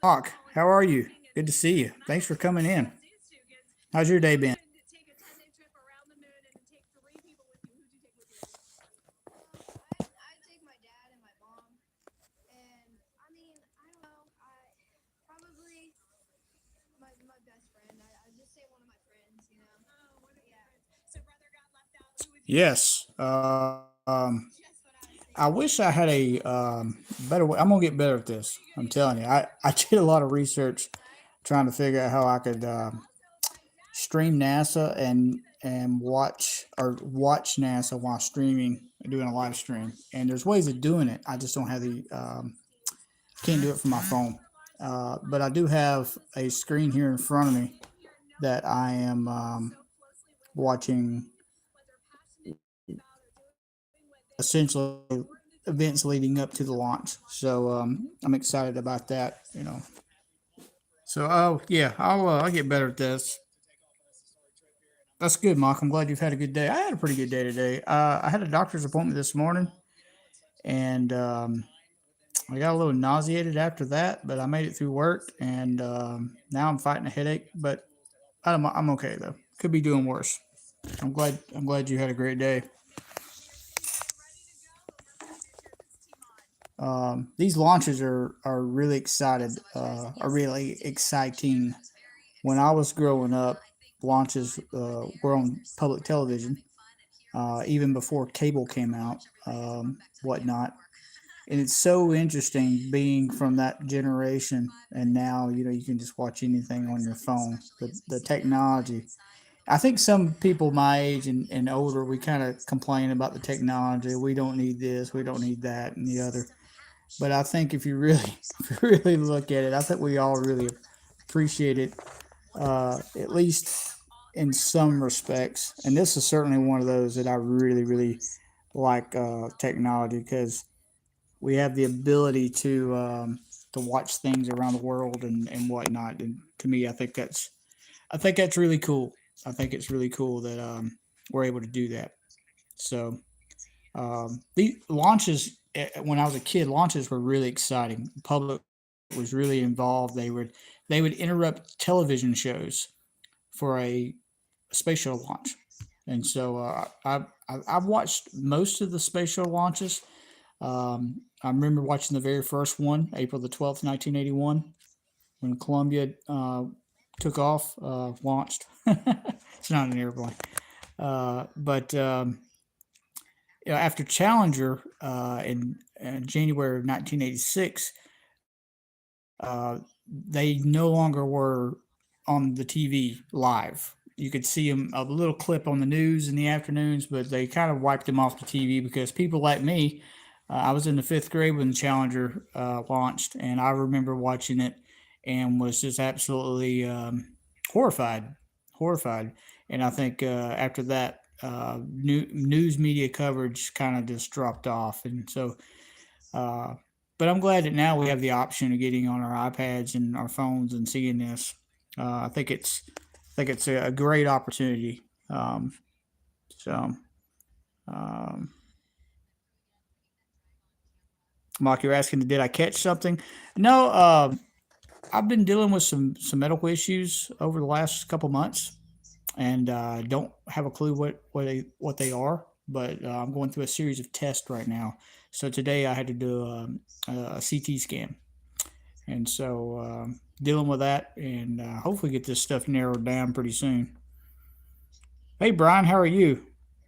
Doc, how are you? Good to see you. Thanks for coming in. How's your day been? I take my dad and my mom, and I mean, I don't know. Probably my best friend. I just say one of my friends, you know. Yeah, Yes. just what I I was wish I thinking. had a better way. I'm gonna get better at this. I'm telling you. I did a lot of research trying to figure out how I could stream NASA and watch NASA while streaming, doing a live stream. And there's ways of doing it. I just don't have the can't do it from my phone. But I do have a screen here in front of me that I am watching essentially events leading up to the launch. So I'm excited about that. So yeah, I'll get better at this. That's good, Mark. I'm glad you've had a good day. I had a pretty good day today. I had a doctor's appointment this morning, and I got a little nauseated after that, but I made it through work, and now I'm fighting a headache. But I'm okay though. Could be doing worse. I'm glad you had a great day. These launches are really excited. Are really exciting. When I was growing up, launches were on public television, even before cable came out, whatnot. And it's so interesting being from that generation, and now you can just watch anything on your phone. The technology. I think some people my age and older, we kind of complain about the technology. We don't need this, we don't need that, and the other. But I think if you really, if you really look at it, I think we all really appreciate it, at least in some respects. And this is certainly one of those that I really, really like technology because we have the ability to watch things around the world and whatnot. And to me, I think that's really cool. I think it's really cool that we're able to do that. So the launches when I was a kid, launches were really exciting. The public was really involved. They would interrupt television shows for a space shuttle launch, and so I've watched most of the space shuttle launches. I remember watching the very first one, April 12th, 1981, when Columbia took off, launched. It's not an airplane, but after Challenger in January of 1986, they no longer were on the TV live. You could see them a little clip on the news in the afternoons, but they kind of wiped them off the TV because people like me, I was in the fifth grade when Challenger launched, and I remember watching it and was just absolutely horrified, horrified. And I think after that, news media coverage kind of just dropped off, and so. Uh, but I'm glad that now we have the option of getting on our iPads and our phones and seeing this. I think it's a great opportunity. So, um, Mark, you're asking, did I catch something? No, I've been dealing with some medical issues over the last couple months, and don't have a clue what they are. But I'm going through a series of tests right now. So today I had to do a CT scan, and so dealing with that, and hopefully get this stuff narrowed down pretty soon. Hey Brian, how are you?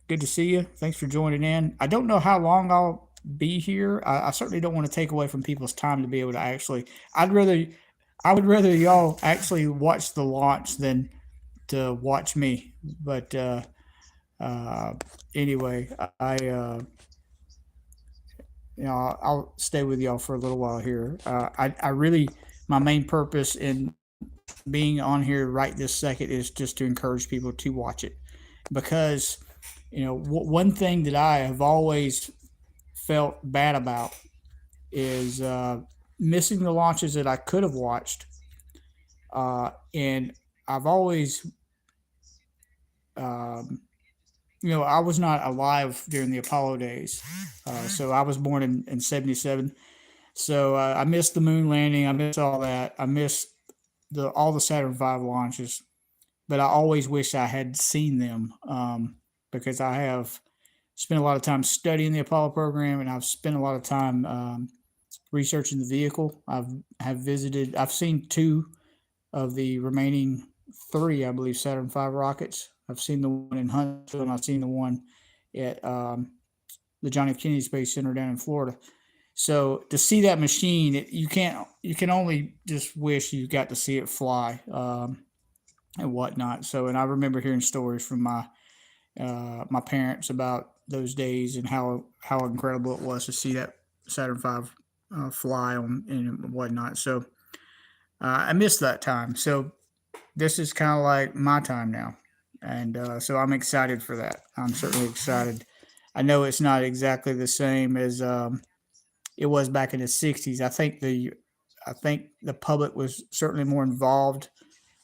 Good to see you. Thanks for joining in. I don't know how long I'll be here. I certainly don't want to take away from people's time to be able to actually. I'd rather, I would rather y'all actually watch the launch than to watch me. But uh, anyway, I'll stay with y'all for a little while here. I really, my main purpose in being on here right this second is just to encourage people to watch it, because one thing that I have always felt bad about is missing the launches that I could have watched, and I've always um, I was not alive during the Apollo days. So I was born in '77. So I missed the moon landing. I missed all that. I missed the all the Saturn V launches. But I always wish I had seen them because I have spent a lot of time studying the Apollo program, and I've spent a lot of time researching the vehicle. I've seen two of the remaining three, I believe, Saturn V rockets. I've seen the one in Huntsville, and I've seen the one at the John F. Kennedy Space Center down in Florida. So to see that machine, you can only just wish you got to see it fly and whatnot. So, and I remember hearing stories from my parents about those days and how incredible it was to see that Saturn V fly on and whatnot. So I missed that time. So this is kind of like my time now, and so I'm excited for that. I'm certainly excited. I know it's not exactly the same as it was back in the '60s. I think the public was certainly more involved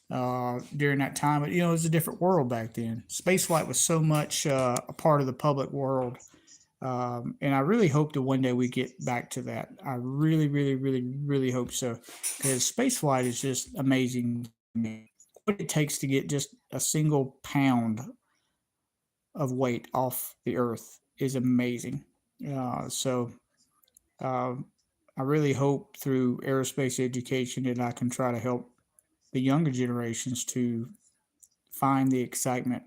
during that time. But you know, it was a different world back then. Spaceflight was so much a part of the public world, and I really hope that one day we get back to that. I really, really, really, really hope so, because spaceflight is just amazing to me. What it takes to get just a single pound of weight off the Earth is amazing. So uh, I really hope through aerospace education that I can try to help the younger generations to find the excitement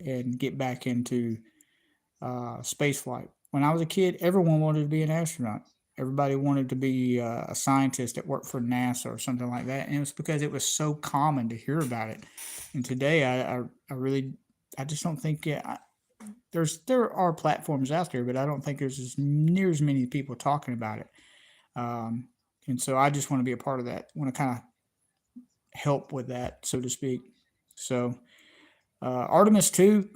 and get back into space flight. When I was a kid, everyone wanted to be an astronaut. Everybody wanted to be a scientist that worked for NASA or something like that, and it was because it was so common to hear about it. And today, I really, I just don't think there are platforms out there, but I don't think there's as near as many people talking about it. Um, and so I just want to be a part of that. I want to kind of help with that, so to speak. So Artemis 2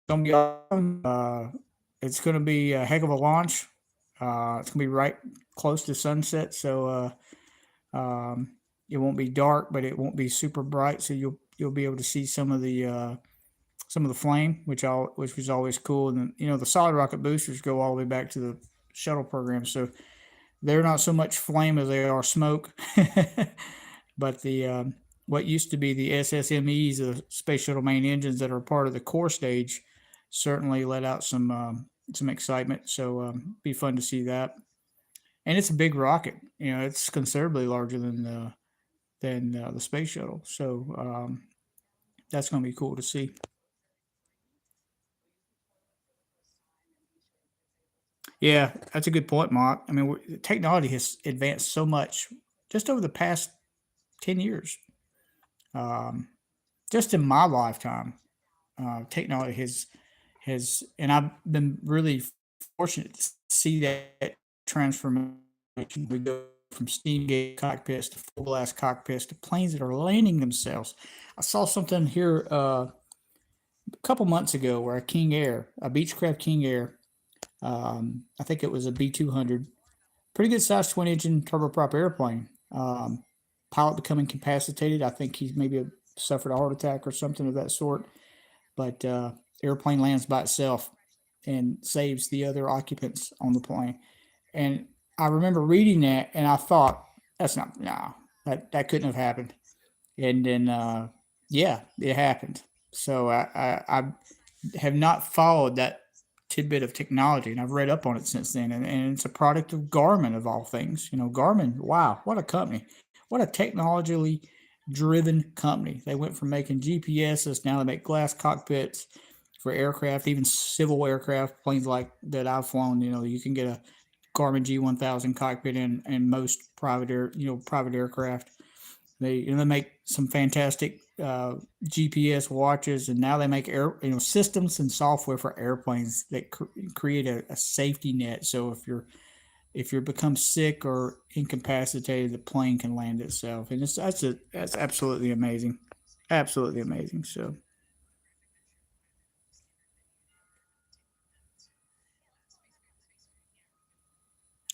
gonna be awesome. It's gonna be a heck of a launch. It's gonna be right close to sunset, so it won't be dark, but it won't be super bright. So you'll be able to see some of the flame, which was always cool. And then, you know, the solid rocket boosters go all the way back to the shuttle program, so they're not so much flame as they are smoke. But the what used to be the SSMEs, the space shuttle main engines that are part of the core stage, certainly let out some excitement. So be fun to see that. And it's a big rocket. You know, it's considerably larger than the space shuttle. So that's going to be cool to see. Yeah, that's a good point, Mark. I mean, technology has advanced so much just over the past 10 years. Um, just in my lifetime, technology and I've been really fortunate to see that transformation. We go from steam gauge cockpits to full glass cockpits to planes that are landing themselves. I saw something here a couple months ago where a Beechcraft King Air, I think it was a B-200, pretty good sized twin engine turboprop airplane. Pilot becoming incapacitated. I think he's maybe suffered a heart attack or something of that sort. But airplane lands by itself and saves the other occupants on the plane. And I remember reading that, and I thought, that's not no, that couldn't have happened. And then yeah, it happened. So I have not followed that tidbit of technology, and I've read up on it since then. And it's a product of Garmin of all things. You know, Garmin. Wow, what a company! What a technologically driven company. They went from making GPSs, now they make glass cockpits for aircraft, even civil aircraft, planes like that I've flown. You know, you can get a Garmin G1000 cockpit in most private aircraft. They make some fantastic GPS watches, and now they make systems and software for airplanes that create a safety net. So if you're become sick or incapacitated, the plane can land itself, and that's absolutely amazing, absolutely amazing. So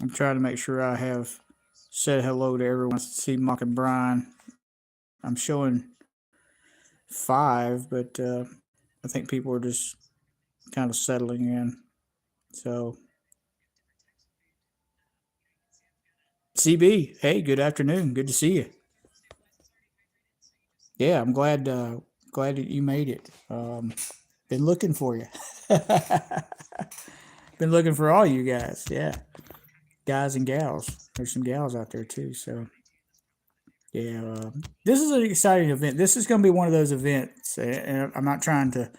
I'm trying to make sure I have said hello to everyone. See Mark and Brian. I'm showing five, but I think people are just kind of settling in. So CB, hey, good afternoon. Good to see you. Yeah, I'm glad that you made it. Been looking for you. Been looking for all you guys. Yeah, guys and gals. There's some gals out there too. So yeah, this is an exciting event. This is going to be one of those events, and I'm not trying to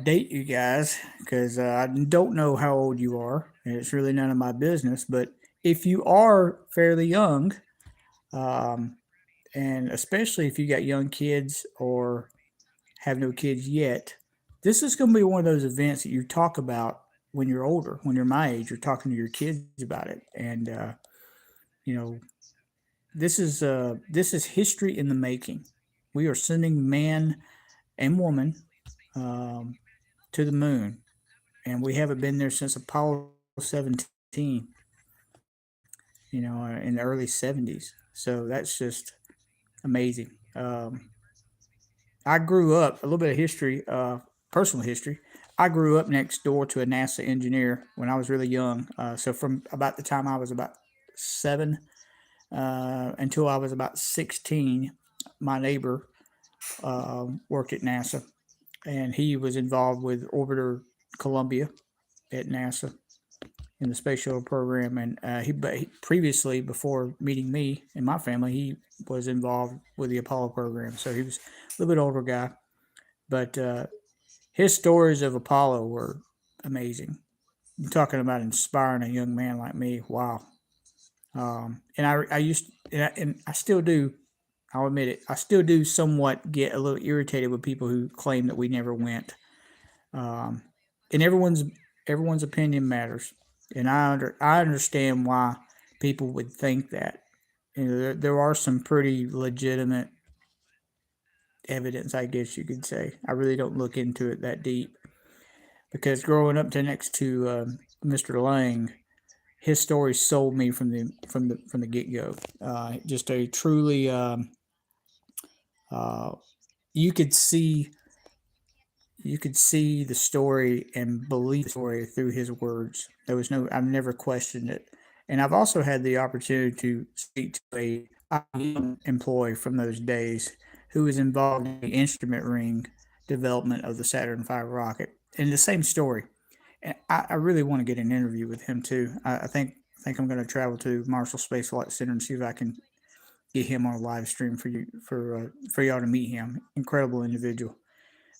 date you guys because I don't know how old you are, and it's really none of my business. But if you are fairly young, um, and especially if you got young kids or have no kids yet, this is going to be one of those events that you talk about when you're older. When you're my age, you're talking to your kids about it, and you know, this is history in the making. We are sending man and woman um, to the moon, and we haven't been there since Apollo 17. In the early 70s. So that's just amazing. I grew up a little bit of history, personal history. I grew up next door to a NASA engineer when I was really young. So from about the time I was about 7 until I was about 16, my neighbor worked at NASA, and he was involved with Orbiter Columbia at NASA in the space shuttle program. And previously, before meeting me and my family, he was involved with the Apollo program. So he was a little bit older guy, but his stories of Apollo were amazing. You're talking about inspiring a young man like me. Wow. And I used and I still do. I'll admit it. I still do somewhat get a little irritated with people who claim that we never went. Um, and everyone's opinion matters, and I understand why people would think that. You know, there are some pretty legitimate evidence, I guess you could say. I really don't look into it that deep because growing up to next to Mr. Lang, his story sold me from the get go. Just a truly uh, you could see you could see the story and believe the story through his words. There was no, I've never questioned it. And I've also had the opportunity to speak to a employee from those days who was involved in the instrument ring development of the Saturn V rocket. And the same story. And I really want to get an interview with him too. I think I'm going to travel to Marshall Space Flight Center and see if I can get him on a live stream for y'all to meet him. Incredible individual.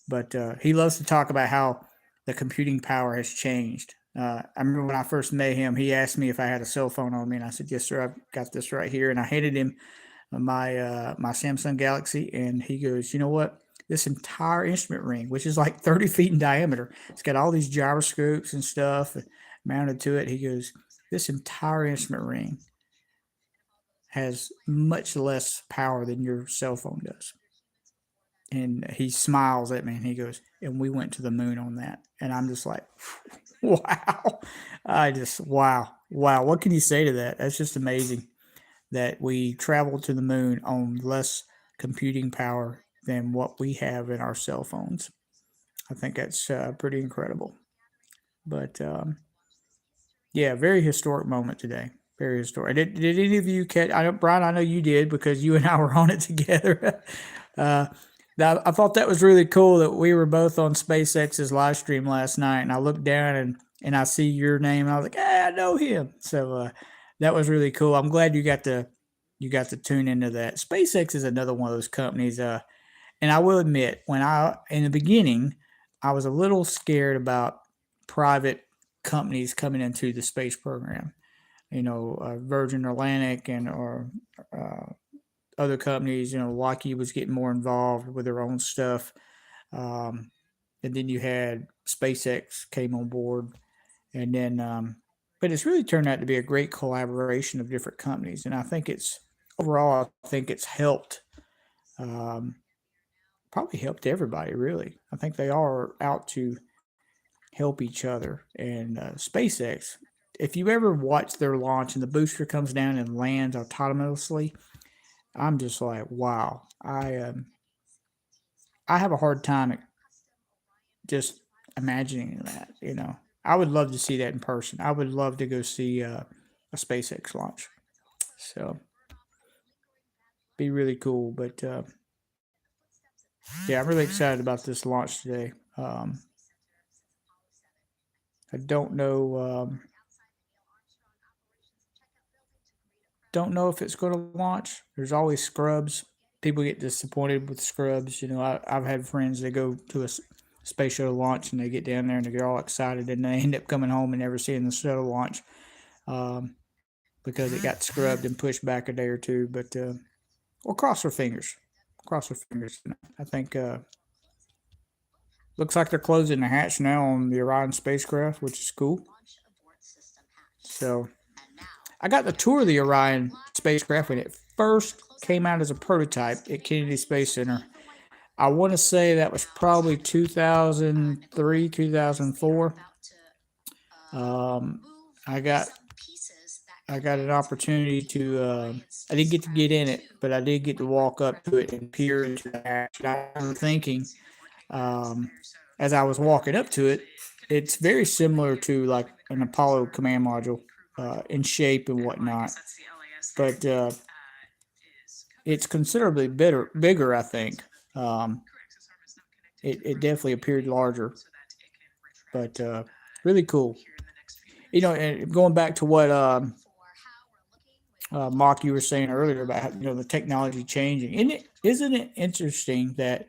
But he loves to talk about how the computing power has changed. I remember when I first met him, he asked me if I had a cell phone on me, and I said, "Yes, sir. I've got this right here." And I handed him my Samsung Galaxy, and he goes, "You know what? This entire instrument ring, which is like 30 feet in diameter, it's got all these gyroscopes and stuff mounted to it." He goes, "This entire instrument ring has much less power than your cell phone does." And he smiles at me and he goes, "And we went to the moon on that." And I'm just like, wow. Wow. What can you say to that? That's just amazing that we traveled to the moon on less computing power than what we have in our cell phones. I think that's pretty incredible. But yeah, very historic moment today. Very historic. Did any of you catch? I know, Brian, I know you did because you and I were on it together. uh, I thought that was really cool that we were both on SpaceX's live stream last night, and I looked down and I see your name, and I was like, "Hey, I know him." So that was really cool. I'm glad you got to tune into that. SpaceX is another one of those companies. And I will admit, when I in the beginning, I was a little scared about private companies coming into the space program. You know, Virgin Atlantic and or uh, other companies. You know, Lockheed was getting more involved with their own stuff, um, and then you had SpaceX came on board, and then. But it's really turned out to be a great collaboration of different companies, and I think it's overall, I think it's helped um, probably helped everybody really. I think they are out to help each other. And SpaceX, if you ever watch their launch and the booster comes down and lands autonomously, I'm just like, wow. I have a hard time just imagining that. You know, I would love to see that in person. I would love to go see a SpaceX launch. So be really cool. But yeah, I'm really excited about this launch today. I don't know if it's going to launch. There's always scrubs. People get disappointed with scrubs. You know, I've had friends that go to a space shuttle launch and they get down there and they get all excited and they end up coming home and never seeing the shuttle launch because it got scrubbed and pushed back a day or two. But we'll cross our fingers. Cross our fingers. I think looks like they're closing the hatch now on the Orion spacecraft, which is cool. So I got the tour of the Orion spacecraft when it first came out as a prototype at Kennedy Space Center. I want to say that was probably 2003, 2004. Um, I got I got an opportunity to. I didn't get to get in it, but I did get to walk up to it and peer into the hatch. And I remember thinking, um, as I was walking up to it, it's very similar to like an Apollo command module in shape and whatnot, but it's considerably bigger. I think it definitely appeared larger, but really cool. You know, and going back to what Mock you were saying earlier about the technology changing, isn't it interesting that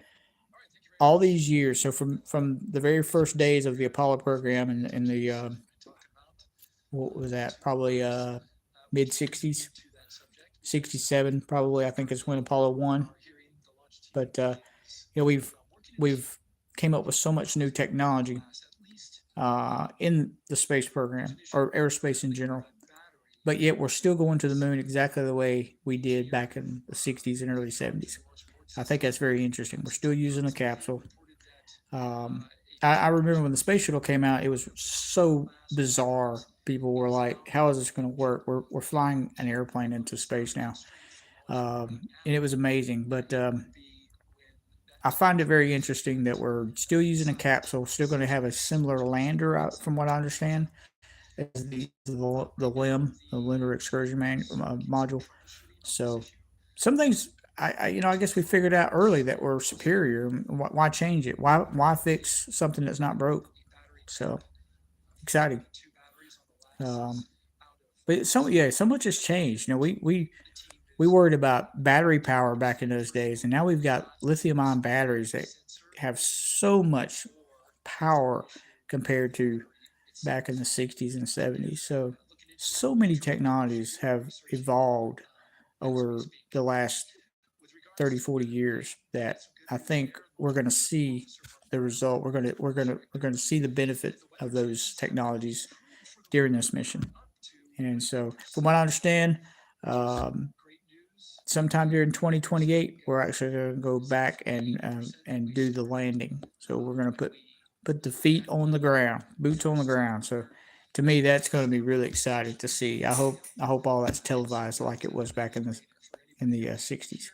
all these years, so from the very first days of the Apollo program in the what was that, probably mid '60s, '67 probably, I think is when Apollo 1. But we've came up with so much new technology in the space program or aerospace in general, but yet we're still going to the moon exactly the way we did back in the '60s and early '70s. I think that's very interesting. We're still using a capsule. Um, I remember when the space shuttle came out, it was so bizarre. People were like, "How is this going to work? We're flying an airplane into space now," and it was amazing. But I find it very interesting that we're still using a capsule, still going to have a similar lander, from what I understand, as the lunar excursion module. So some things, I guess we figured out early that we're superior. Why change it? Why fix something that's not broke? So exciting. Um, but so much has changed. We worried about battery power back in those days, and now we've got lithium ion batteries that have so much power compared to back in the '60s and '70s. So many technologies have evolved over the last 30, 40 years that I think we're going to see the result. We're going to see the benefit of those technologies during this mission. And so, from what I understand, um, sometime during 2028, we're actually going to go back and do the landing. So we're going to put the feet on the ground, boots on the ground. So to me, that's going to be really exciting to see. I hope all that's televised like it was back in the '60s.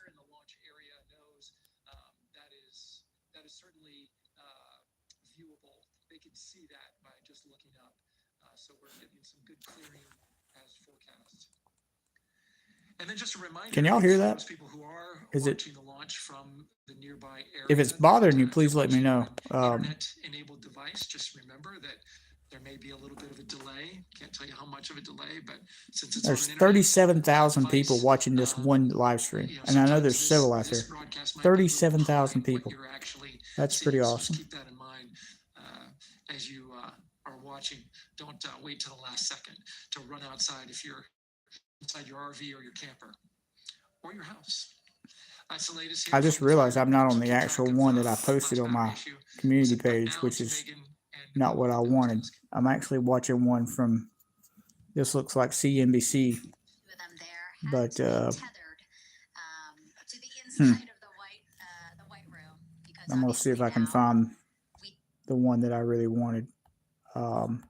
Can y'all hear that? Is it? If it's bothering you, please let me know. There's 37,000 people watching this one live stream, and I know there's several out there. 37,000 people. That's pretty awesome. I just realized I'm not on the actual one that I posted on my community page, which is not what I wanted. I'm actually watching one from, this looks like CNBC, but hmm, I'm going to see if I can find the one that I really wanted. Um,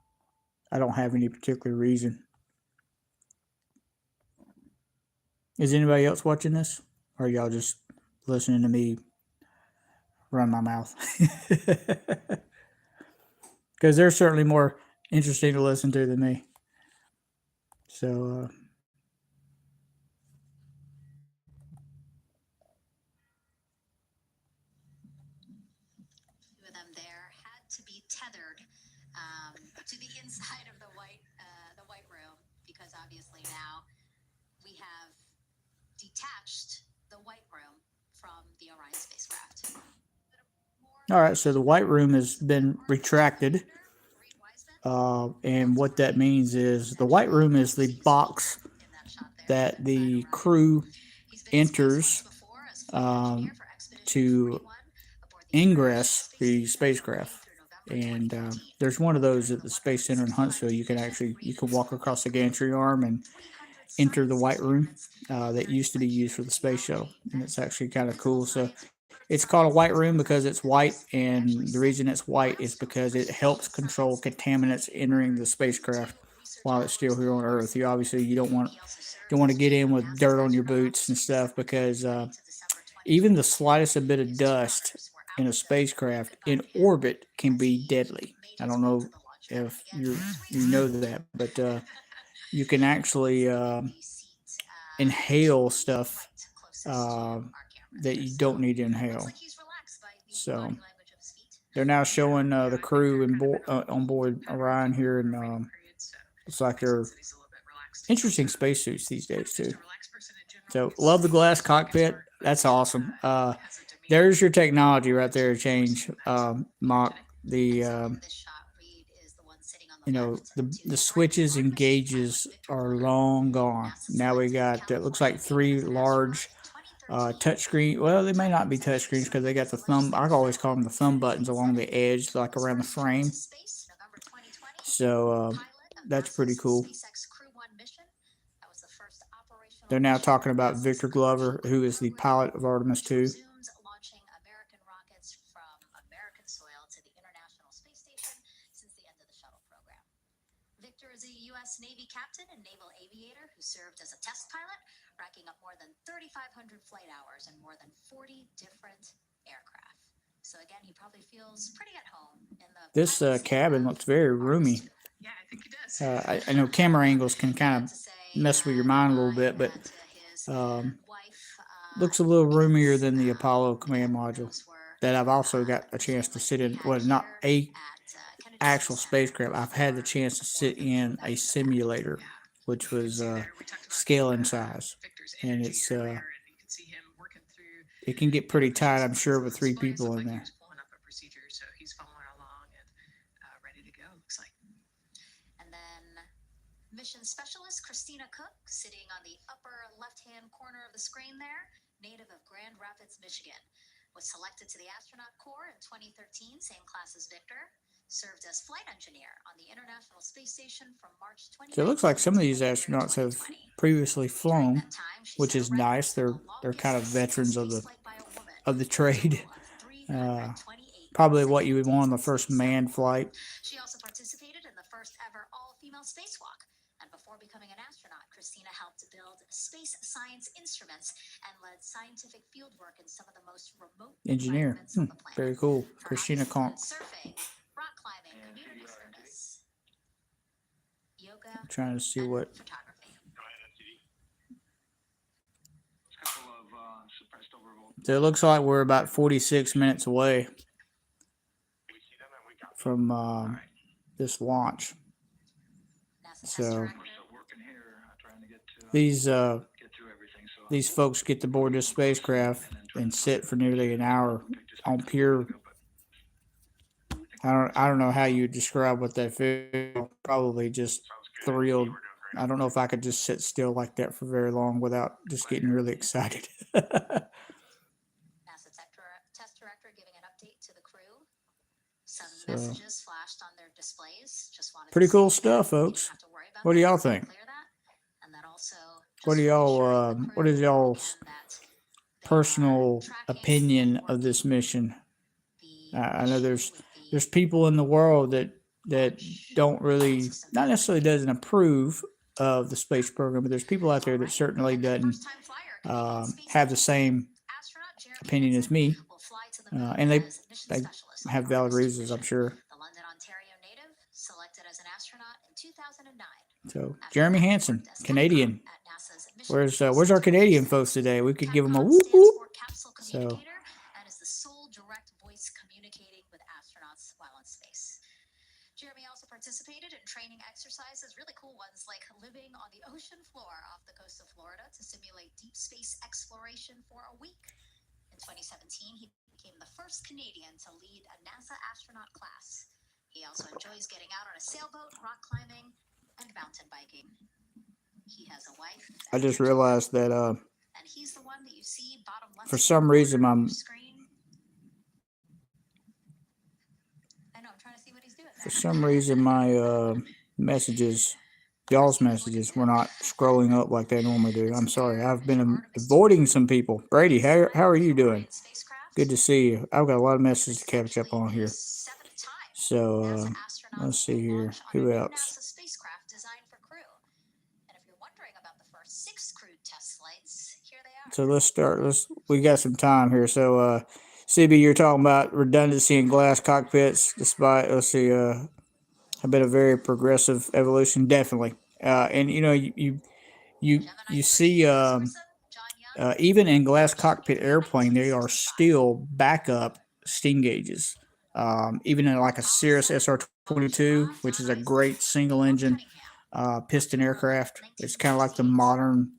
I don't have any particular reason. Is anybody else watching this? Or are y'all just listening to me run my mouth? Because they're certainly more interesting to listen to than me. So, All right, so the white room has been retracted, and what that means is the white room is the box that the crew enters um, to ingress the spacecraft. And there's one of those at the Space Center in Huntsville. You can walk across the gantry arm and enter the white room that used to be used for the space shuttle, and it's actually kind of cool. So it's called a white room because it's white, and the reason it's white is because it helps control contaminants entering the spacecraft while it's still here on Earth. You don't want to get in with dirt on your boots and stuff because even the slightest bit of dust in a spacecraft in orbit can be deadly. I don't know if you know that, but you can actually inhale stuff uh, that you don't need to inhale. So they're now showing the crew on board Orion here, and it's like they're interesting spacesuits these days too. So love the glass cockpit. That's awesome. There's your technology right there. Change, mock the the switches and gauges are long gone. Now we got it looks like three large touchscreen. Well, they may not be touchscreens because they got the thumb. I always call them the thumb buttons along the edge, like around the frame. So that's pretty cool. They're now talking about Victor Glover, who is the pilot of Artemis 2. This cabin looks very roomy. I know camera angles can kind of mess with your mind a little bit, but um, looks a little roomier than the Apollo command module that I've also got a chance to sit in. Well, not a actual spacecraft. I've had the chance to sit in a simulator, which was scale and size, and it can get pretty tight. I'm sure with three people in there. So it looks like some of these astronauts have previously flown, which is nice. They're kind of veterans of the trade. Uh, Probably what you would want on the first manned flight. Engineer. Very cool. Christina Conk. I'm trying to see what. So it looks like we're about 46 minutes away from this launch. So these uh, these folks get to board this spacecraft and sit for nearly an hour on pure. I don't know how you describe what they feel. Probably just thrilled. I don't know if I could just sit still like that for very long without just getting really excited. So, pretty cool stuff, folks. What do y'all think? What is y'all's personal opinion of this mission? I know there's people in the world that don't really, not necessarily doesn't approve of the space program, but there's people out there that certainly doesn't have the same opinion as me, and they have valid reasons, I'm sure. So Jeremy Hansen, Canadian. Where's our Canadian folks today? We could give them a whoop whoop. So 2017, he became the first Canadian to lead a NASA astronaut class. He also enjoys getting out on a sailboat, rock climbing, and mountain biking. He has a wife I and just two children, realized that and he's the one that you see bottom for left some corner reason of my your screen. I know, I'm trying to see what he's doing for there. some reason my messages, y'all's messages, were not scrolling up like they normally do. I'm So sorry. there I've is your been Artemis 2 avoiding crew. some people. Brady, how are you doing? Orion spacecraft. Good to see you. I've got a lot of This messages is to catch up actually on the here. seventh time So NASA let's astronauts see will here. launch on a Who new else? NASA spacecraft designed for crew. And if you're wondering about the first 6 crewed test flights, here they are. So let's start. We got some time here. So CB, you're talking about redundancy in glass cockpits, despite let's see, have been a very progressive evolution, definitely. And you know, Gemini you 3 see spokesperson John Young even in glass launched cockpit in airplane, they are 1975. still backup steam gauges. Even in like a Apollo Cirrus 7 launched SR-22, which is off a on great single Cape engine Cunningham, piston October aircraft. 11th, It's kind of like the 1958. modern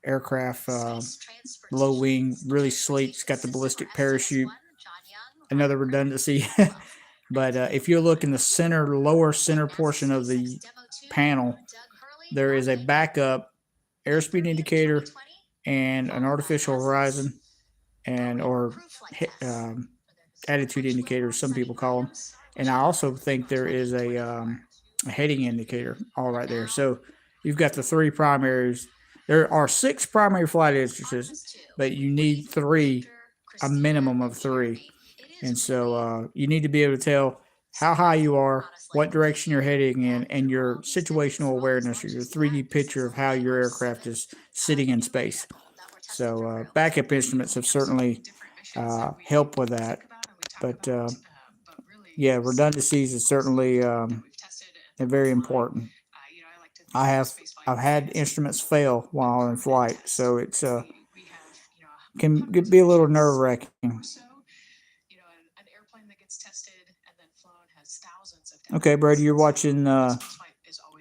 aircraft, Space low wing, Transportation's really sleek. It's Transportation got the System, or ballistic parachute, SAS-1, John Young, another Robert Crick, redundancy. Apollo But if you look in the 1981. center, lower center NASA portion of SpaceX the Demo 2, panel, Doug Hurley, there is a Rocket, backup May airspeed 30th, indicator 2020, and an followed by artificial NASA's horizon and Orion or crew flight tests for their historic attitude launch wheel indicators, launch some setting people call them. Williams And I in also think there is 2024. a heading indicator all And right there. now, So you've got the three primaries. There are six primary flight instances, Artemis 2, but you need Wade, three, Victor, a Christina, minimum of and three. Jeremy. It is And so really you need to be able to tell how high you surprising, are, what honestly, to direction you're hear heading in, that and through your all these decades situational of all these awareness or your launches, 3D that this picture is of how only your our aircraft seventh is sitting in new space. vehicle that we're testing So for crew. backup instruments have certainly helped with that. But yeah, redundancies is certainly very important. I have I've had instruments fail while in flight, so it's can be a little nerve wracking. Okay, Brady, you're watching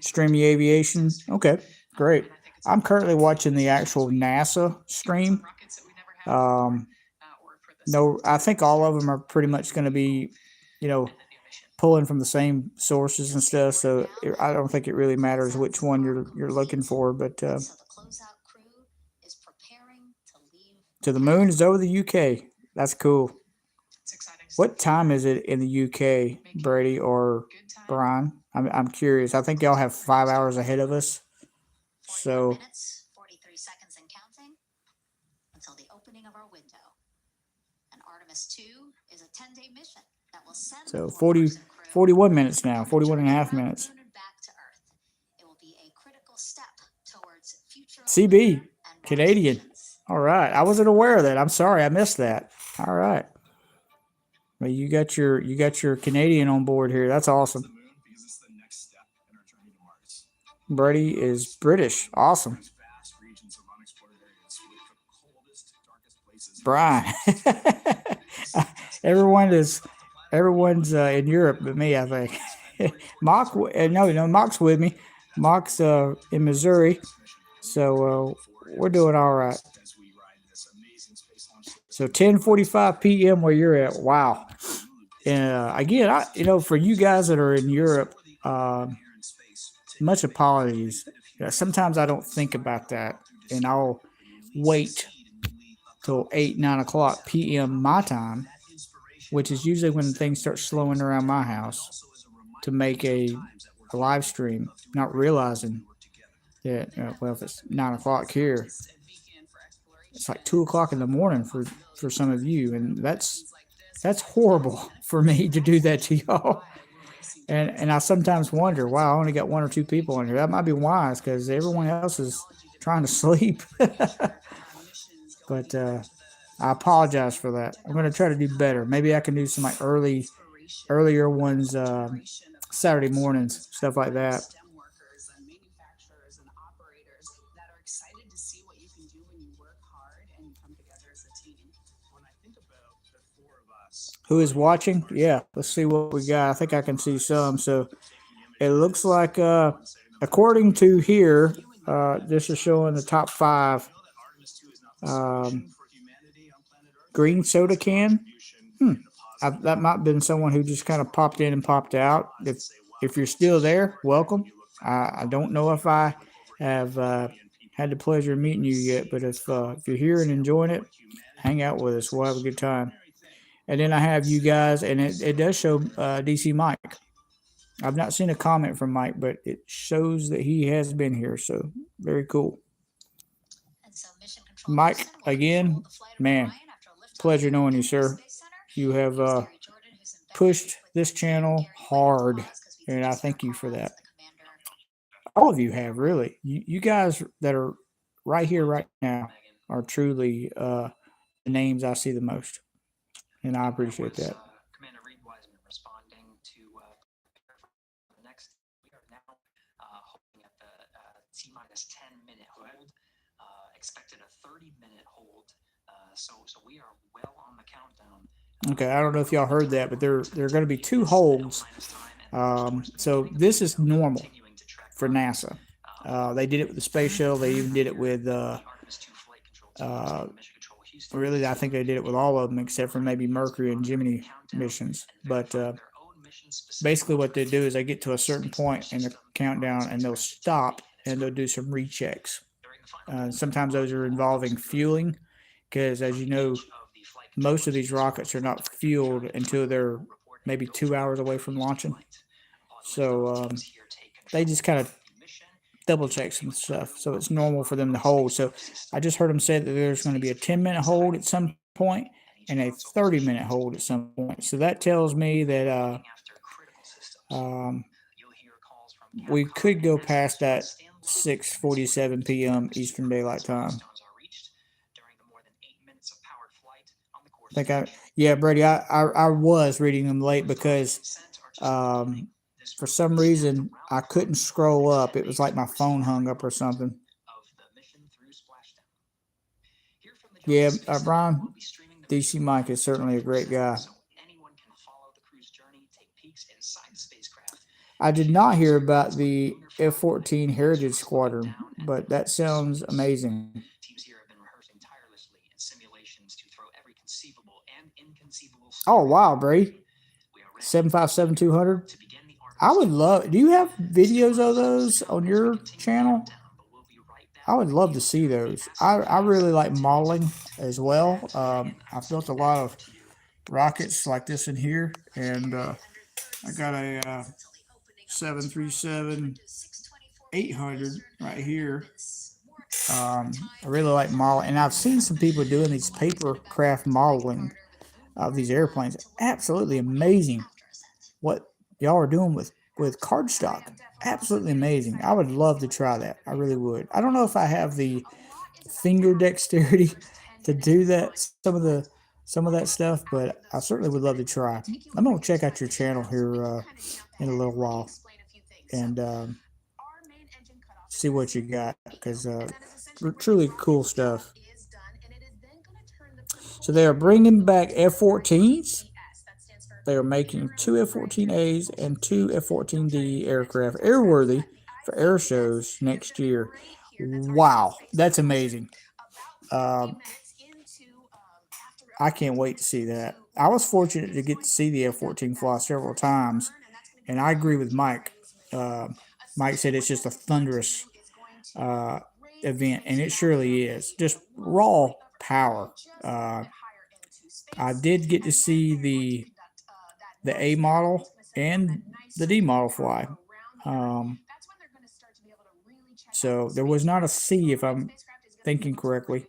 Streamy Aviation. Okay, great. I'm currently watching the actual NASA stream. Um, no, I think all of them are pretty much going to be, you know, pulling from the same sources and stuff. So I don't think it really matters which one you're looking for. But So the closeout crew is preparing to leave the to the moon pad. is over the UK. That's cool. What time is it in the UK, Brady or Brian? I'm curious. I think y'all have 5 hours ahead of us. 41 So minutes, 43 seconds and counting until the opening of our window. And Artemis 2 is a 10-day mission that will send the so 40, four-person crew 41 minutes now, on a 41 and a journey half around the minutes. moon and back to Earth. It will be a critical step towards future lunar CB, and Mars Canadian. missions. All right. I wasn't aware of that. I'm sorry I missed that. All right. Well, you got your Canadian on board here. That's awesome. Brady is British. Awesome. Brian. Everyone is everyone's in Europe but me, I think. Mock, no, Mock's with me. Mock's in Missouri, so we're doing all right. So 10:45 p.m. where you're at. Wow. Again, for you guys that are in Europe, much apologies. Sometimes I don't think about that, and I'll wait till 8, 9 o'clock p.m. my time, which is usually when things start slowing around my house, to make a live stream, not realizing that well, if it's 9 o'clock here, it's like 2 o'clock in the morning for some of you, and that's horrible for me to do that to y'all. And I sometimes wonder, wow, I only got one or two people in here. That might be wise because everyone else is trying to sleep. But I apologize for that. I'm going to try to do better. Maybe I can do some like earlier ones, Saturday mornings, stuff like that. Who is watching? Yeah, let's see what we got. I think I can see some. So it looks like, according to here, this is showing the top five. Um, green soda can. Hmm. That might have been someone who just kind of popped in and popped out. If you're still there, welcome. I don't know if I have had the pleasure of meeting you yet, but if you're here and enjoying it, hang out with us. We'll have a good time. And then I have you guys, and it does show DC Mike. I've not seen a comment from Mike, but it shows that he has been here. So very cool. And so Mission Control Mike, Houston will control again, the flight of man, Orion after a liftoff pleasure at knowing you, Kennedy sir. Space Center. You have Here's Gary Jordan, who's embedded pushed with this that team. channel Gary, why don't you hard, pause because we can and I just hear thank you for Carl that. as the commander. All of you have really. You guys that are right here, right now, are truly the names I see the most, and I appreciate that. Commander Reed Wiseman responding to prepare for the next. We are now holding at the T-minus 10-minute hold. Expected a 30-minute hold. So we are well on the countdown. Okay, I don't know if y'all heard that, but there are going to be two holds. So this is normal for NASA. They did it with the space shuttle. They even did it with uh, really, I think they did it with all of them except for maybe Mercury and Gemini missions. But basically, what they do is they get to a certain point in the countdown and they'll stop and they'll do some rechecks. Sometimes those are involving fueling, because as you know, most of these rockets are not fueled until they're maybe 2 hours away from launching. So they just kind of double check some stuff. So it's normal for them to hold. So I just heard them say that there's going to be a 10-minute hold at some point and a 30-minute hold at some point. So that tells me that um, we could go past that 6:47 p.m. Eastern Daylight Time. I think yeah, Brady, I was reading them late because for some reason I couldn't scroll up. It was like my phone hung up or something. Yeah, Brian, DC Mike is certainly a great guy. I did not hear about the F-14 Heritage Squadron, but that sounds amazing. Oh wow, Brady, 757-200. I would love. Do you have videos of those on your channel? I would love to see those. I really like modeling as well. I've built a lot of rockets like this in here, and I got a 737 800 right here. I really like modeling, and I've seen some people doing these paper craft modeling of these airplanes. Absolutely amazing what y'all are doing with cardstock. Absolutely amazing. I would love to try that. I really would. I don't know if I have the finger dexterity to do that. Some of that stuff, but I certainly would love to try. I'm gonna check out your channel here in a little while and see what you got because truly cool stuff. So they are bringing back F-14s. They are making two F-14As and two F-14D aircraft airworthy for air shows next year. Wow, that's amazing. Um, I can't wait to see that. I was fortunate to get to see the F-14 fly several times, and I agree with Mike. Uh, Mike said it's just a thunderous uh, event, and it surely is. Just raw power. Uh, I did get to see the A model and the D model fly. Um, so there was not a C, if I'm thinking correctly.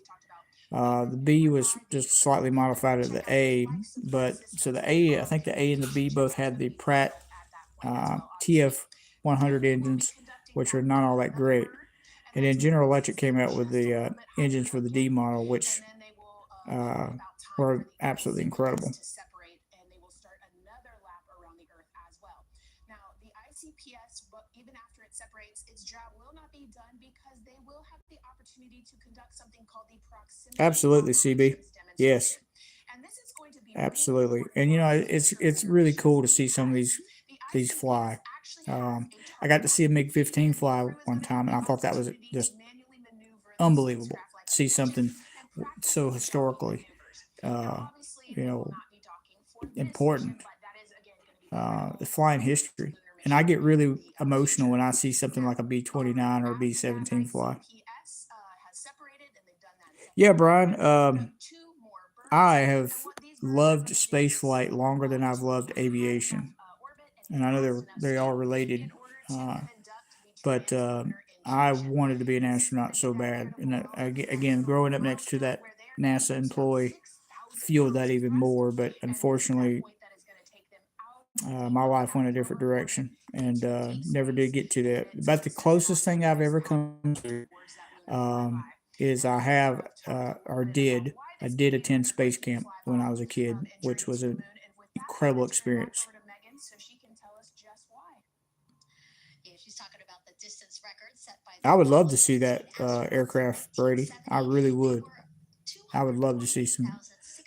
The B was just slightly modified to the A, but so the A, I think the A and the B both had the Pratt TF 100 engines, which are not all that great. And then General Electric came out with the engines for the D model, which uh, were absolutely incredible. Absolutely, CB. Yes, absolutely. And you know, it's really cool to see some of these fly. I got to see a MiG 15 fly one time, and I thought that was just unbelievable. To see something so historically uh, you know, important, the flying history. And I get really emotional when I see something like a B-29 or a B-17 fly. Yeah, Brian. I have loved space flight longer than I've loved aviation, and I know they are related. Uh, but I wanted to be an astronaut so bad, and again, growing up next to that NASA employee fueled that even more. But unfortunately, my life went a different direction, and never did get to that. But the closest thing I've ever come to is I did attend space camp when I was a kid, which was an incredible experience. Yeah, she's talking about the distance record set by the I would love to see Philippines that astronauts in aircraft, Brady. I 1970. really They would. were I would love to see some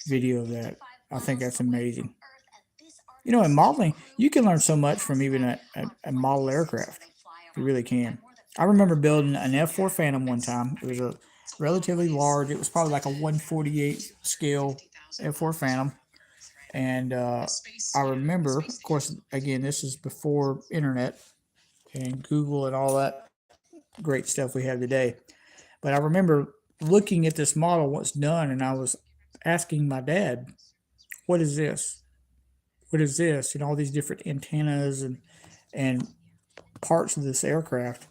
video of that. 208,655 I think miles that's away from amazing. Earth, and this You know, in artist modeling, you proved can learn so just much from past even that on a Flight model 6, where aircraft. they fly You around really the moon can. at more than I remember 4,000 building an miles. F4 Phantom one It's time. It was a it's a long relatively ways large. It was probably like a 148 scale F4 Phantom, and I remember, of course, again, this is before internet and Google and all that great stuff we have today. But I remember looking at this model once done, and I was asking my dad, "What is this? What is this?" And all these different antennas and parts of this aircraft.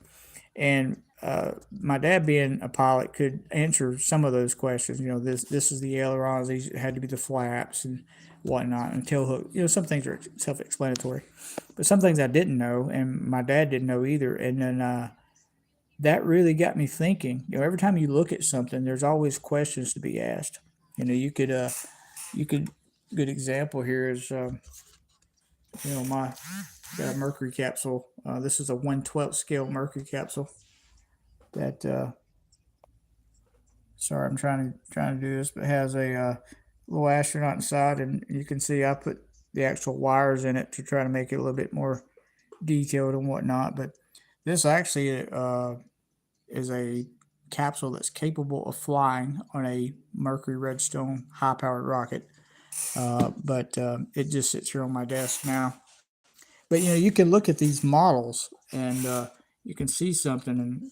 And my dad, being a pilot, could answer some of those questions. You know, this is the ailerons; these had to be the flaps and whatnot, and tail hook. You know, some things are self-explanatory, but some things I didn't know, and my dad didn't know either. And then that really got me thinking. You know, every time you look at something, there's always questions to be asked. You know, you could good example here is my got a Mercury capsule. This is a 1/12 scale Mercury capsule. That sorry, I'm trying to do this, but it has a little astronaut inside, and you can see I put the actual wires in it to try to make it a little bit more detailed and whatnot. But this actually is a capsule that's capable of flying on a Mercury Redstone high powered rocket. But it just sits here on my desk now. But you know, you can look at these models and you can see something, and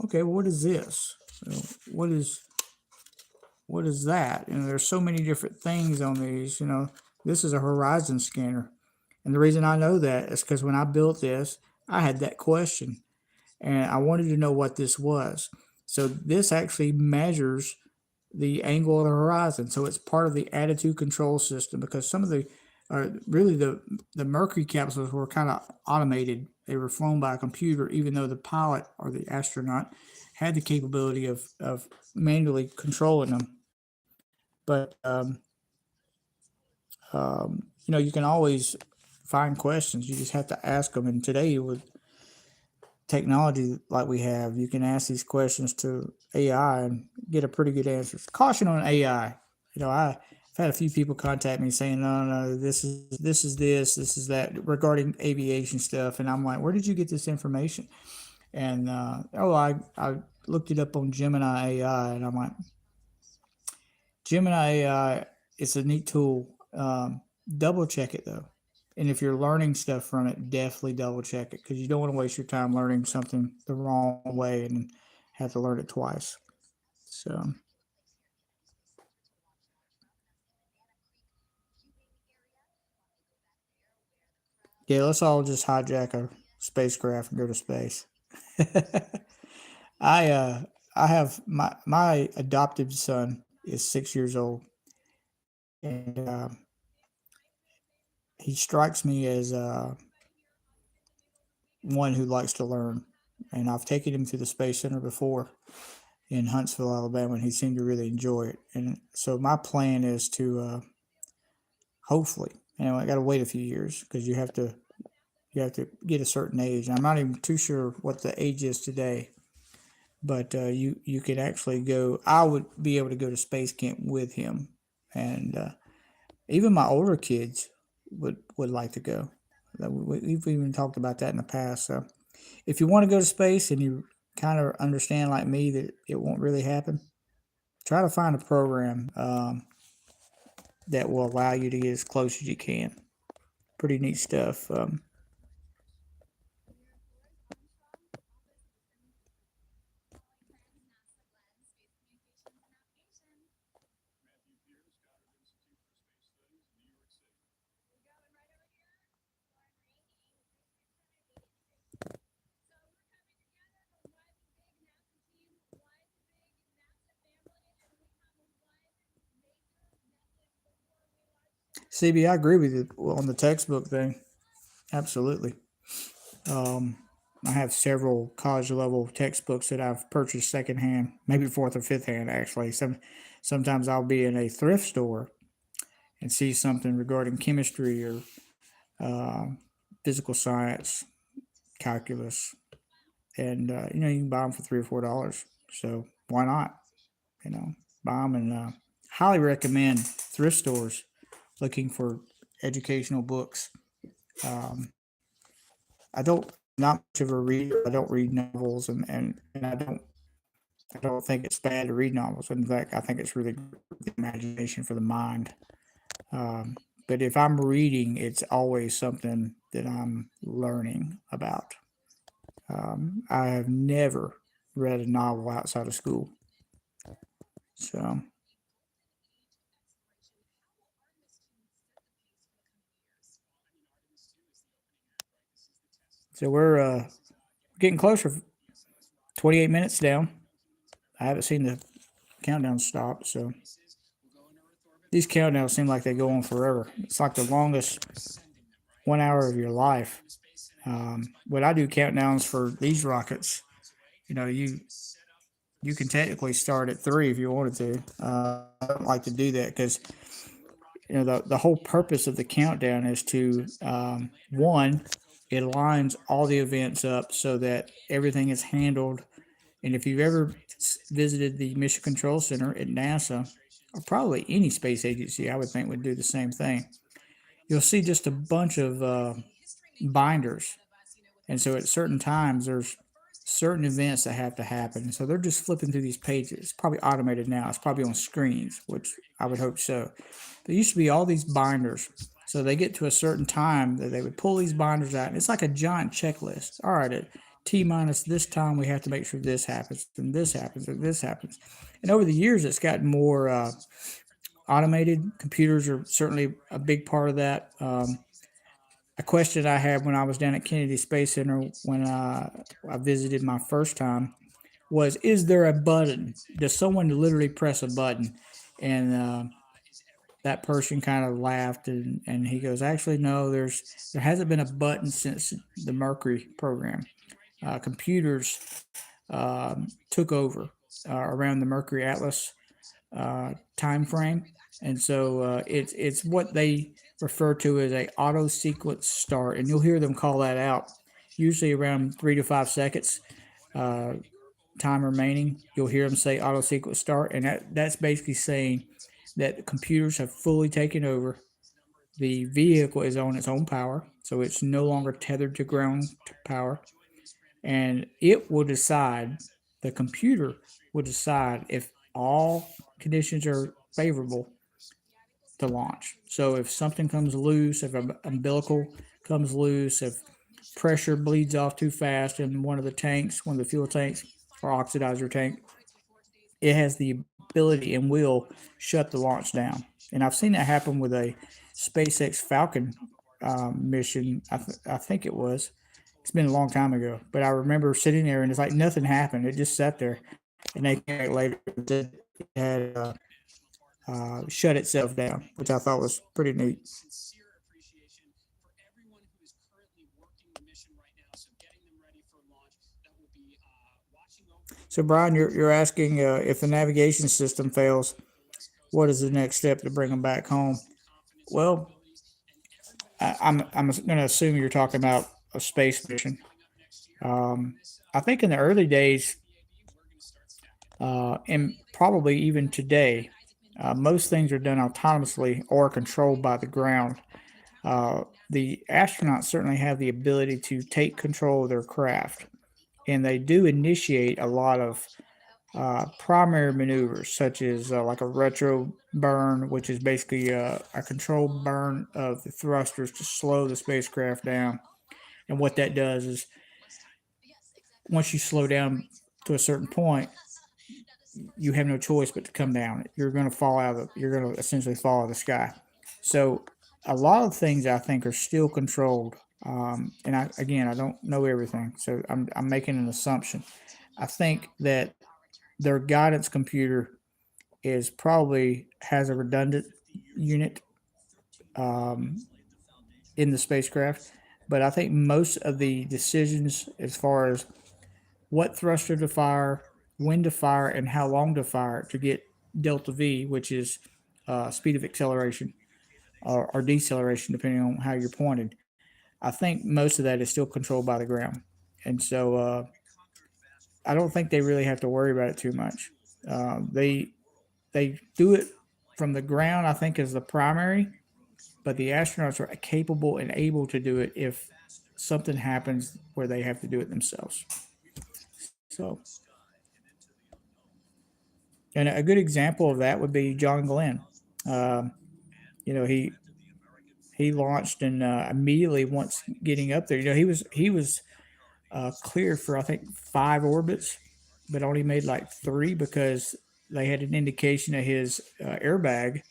okay, well, what is this? You know, what is that? You know, there's so many different things on these. You know, this is a horizon scanner, and the reason I know that is because when I built this, I had that question and I wanted to know what this was. So this actually measures the angle of the horizon. So it's part of the attitude control system because some of really the Mercury capsules were kind of automated. They were flown by a computer, even though the pilot or the astronaut had the capability of manually controlling them. But you can always find questions. You just have to ask them. And today, with technology like we have, you can ask these questions to AI and get a pretty good answer. Caution on AI. I've had a few people contact me saying, "No, no, this is that," regarding aviation stuff, and I'm like, "Where did you get this information?" And I looked it up on Gemini AI, and I'm like, Gemini AI, it's a neat tool. Double check it though. And if you're learning stuff from it, definitely double check it because you don't want to waste your time learning something the wrong way and have to learn it twice. So, yeah, let's all just hijack a spacecraft and go to space. I uh I have my adopted son is 6 years old, and he strikes me as one who likes to learn. And I've taken him to the Space Center before in Huntsville, Alabama, and he seemed to really enjoy it. And so my plan is to hopefully, I got to wait a few years because you have to get a certain age. I'm not even too sure what the age is today, but you could actually go. I would be able to go to space camp with him, and even my older kids would like to go. We've even talked about that in the past. So if you want to go to space and you kind of understand like me that it won't really happen, try to find a program. that will allow you to get as close as you can. Pretty neat stuff. CB, I agree with you on the textbook thing. Absolutely. Um, I have several college level textbooks that I've purchased secondhand, maybe fourth or fifth hand actually. Sometimes I'll be in a thrift store and see something regarding chemistry or uh, physical science, calculus, and you can buy them for $3 or $4. So why not? You know, buy them and highly recommend thrift stores looking for educational books. Um, I don't. I'm not much of a reader. I don't read novels, and I don't think it's bad to read novels. In fact, I think it's really good for the imagination for the mind. Um, but if I'm reading, it's always something that I'm learning about. I have never read a novel outside of school. So, so we're getting closer. 28 minutes down. I haven't seen the countdown stop. So these countdowns seem like they go on forever. It's like the longest 1 hour of your life. When I do countdowns for these rockets, you can technically start at 3 if you wanted to. I don't like to do that because the whole purpose of the countdown is to one, it aligns all the events up so that everything is handled. And if you've ever visited the Mission Control Center at NASA, or probably any space agency, I would think would do the same thing. You'll see just a bunch of binders, and so at certain times there's certain events that have to happen. So they're just flipping through these pages. It's probably automated now. It's probably on screens, which I would hope so. There used to be all these binders. So they get to a certain time that they would pull these binders out. And it's like a giant checklist. All right, at T minus this time, we have to make sure this happens, and this happens, and this happens. And over the years, it's gotten more automated. Computers are certainly a big part of that. A question I had when I was down at Kennedy Space Center when I visited my first time was, "Is there a button? Does someone literally press a button?" And that person kind of laughed and he goes, "Actually, no. There hasn't been a button since the Mercury program. Computers took over around the Mercury Atlas time frame, and so it's what they refer to as a auto sequence start, and you'll hear them call that out usually around 3 to 5 seconds uh, time remaining. You'll hear them say auto sequence start, and that's basically saying that the computers have fully taken over. The vehicle is on its own power, so it's no longer tethered to ground power, and it will decide. The computer will decide if all conditions are favorable to launch. So if something comes loose, if an umbilical comes loose, if pressure bleeds off too fast in one of the fuel tanks or oxidizer tank, it has the ability and will shut the launch down. And I've seen that happen with a SpaceX Falcon mission. I think it was. It's been a long time ago, but I remember sitting there and it's like nothing happened. It just sat there, and they came back later and said it had shut itself down, which I thought was pretty neat. So, Brian, you're asking if the navigation system fails, what is the next step to bring them back home? Well, I'm going to assume you're talking about a space mission. Um, I think in the early days, and probably even today, most things are done autonomously or controlled by the ground. The astronauts certainly have the ability to take control of their craft, and they do initiate a lot of primary maneuvers, such as like a retro burn, which is basically a controlled burn of the thrusters to slow the spacecraft down. And what that does is once you slow down to a certain point, you have no choice but to come down. You're going to fall out of the, you're going to essentially fall out of the sky. So a lot of things I think are still controlled. And I don't know everything, so I'm making an assumption. I think that their guidance computer is probably has a redundant unit um, in the spacecraft, but I think most of the decisions as far as what thruster to fire, when to fire, and how long to fire to get delta V, which is speed of acceleration or deceleration, depending on how you're pointed. I think most of that is still controlled by the ground, and so I don't think they really have to worry about it too much. They do it from the ground, I think, as the primary, but the astronauts are capable and able to do it if something happens where they have to do it themselves. So, and a good example of that would be John Glenn. Um, he launched and immediately once getting up there, he was cleared for I think 5 orbits, but only made like 3 because they had an indication of his airbag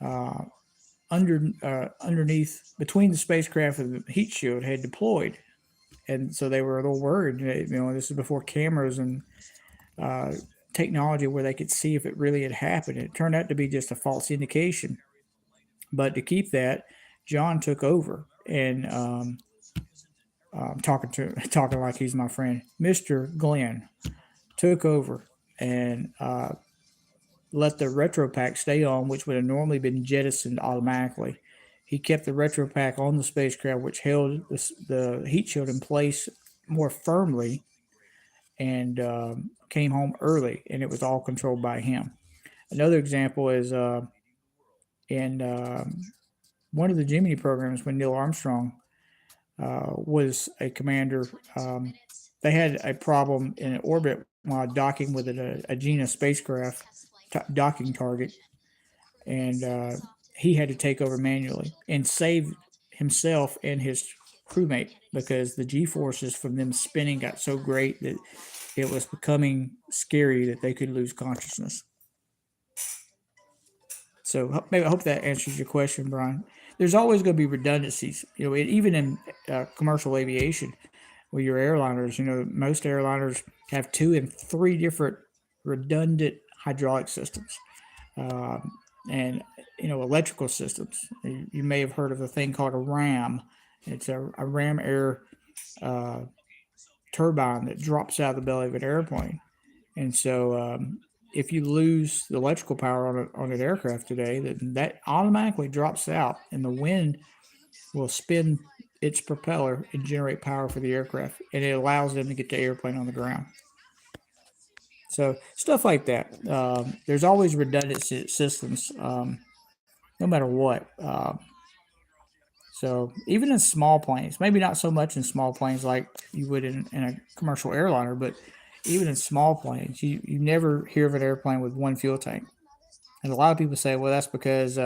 uh, underneath between the spacecraft and the heat shield had deployed, and so they were a little worried. This is before cameras and uh, technology where they could see if it really had happened. It turned out to be just a false indication. But to keep that, John took over and talking like he's my friend, Mister Glenn took over and let the retro pack stay on, which would have normally been jettisoned automatically. He kept the retro pack on the spacecraft, which held the heat shield in place more firmly, and came home early, and it was all controlled by him. Another example is in one of the Gemini programs when Neil Armstrong was a commander. They had a problem in orbit while docking with a Gina spacecraft docking target, and he had to take over manually and save himself and his crewmate because the G forces from them spinning got so great that it was becoming scary that they could lose consciousness. So maybe I hope that answers your question, Brian. There's always going to be redundancies, even in commercial aviation, with your airliners. Most airliners have 2 and 3 different redundant hydraulic systems, and electrical systems. You may have heard of a thing called a RAM. It's a ram air uh, turbine that drops out of the belly of an airplane. And so, if you lose the electrical power on an aircraft today, then that automatically drops out, and the wind will spin its propeller and generate power for the aircraft, and it allows them to get the airplane on the ground. So stuff like that. There's always redundant systems, no matter what. So even in small planes, maybe not so much in small planes like you would in a commercial airliner, but even in small planes, you never hear of an airplane with one fuel tank. And a lot of people say, well, that's because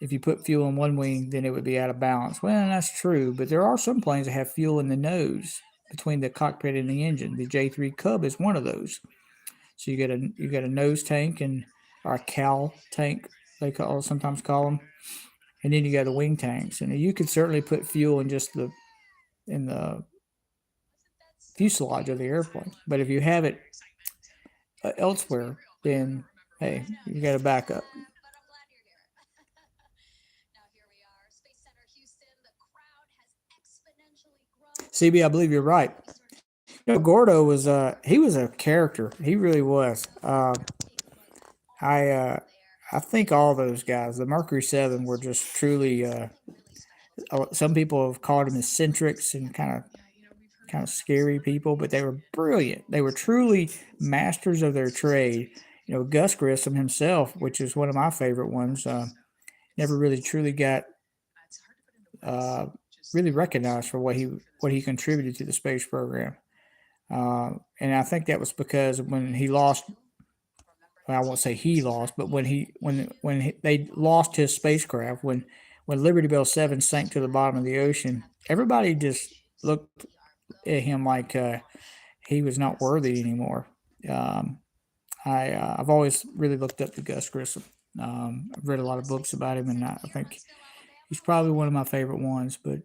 if you put fuel in one wing, then it would be out of balance. Well, that's true, but there are some planes that have fuel in the nose between the cockpit and the engine. The J3 Cub is one of those. So you got a nose tank and or a cowl tank sometimes call them, and then you got the wing tanks, and you could certainly put fuel in just the fuselage of the airplane. But if you have it elsewhere, then hey, you got to back up. But I'm glad you're here. Now here we are, Space Center Houston. The crowd has exponentially grown. CB, I believe you're right. Gordo was he was a character. He really was. I uh, I think all those guys, the Mercury Seven, were just truly. Some people have called them eccentrics and kind of scary people, but they were brilliant. They were truly masters of their trade. Gus Grissom himself, which is one of my favorite ones, never really truly got uh, really recognized for what he contributed to the space program. And I think that was because when he lost, well, I won't say he lost, but they lost his spacecraft, when Liberty Bell 7 sank to the bottom of the ocean, everybody just looked at him like he was not worthy anymore. Um, I've always really looked up to Gus Grissom. I've read a lot of books about him, and I think he's probably one of my favorite ones. But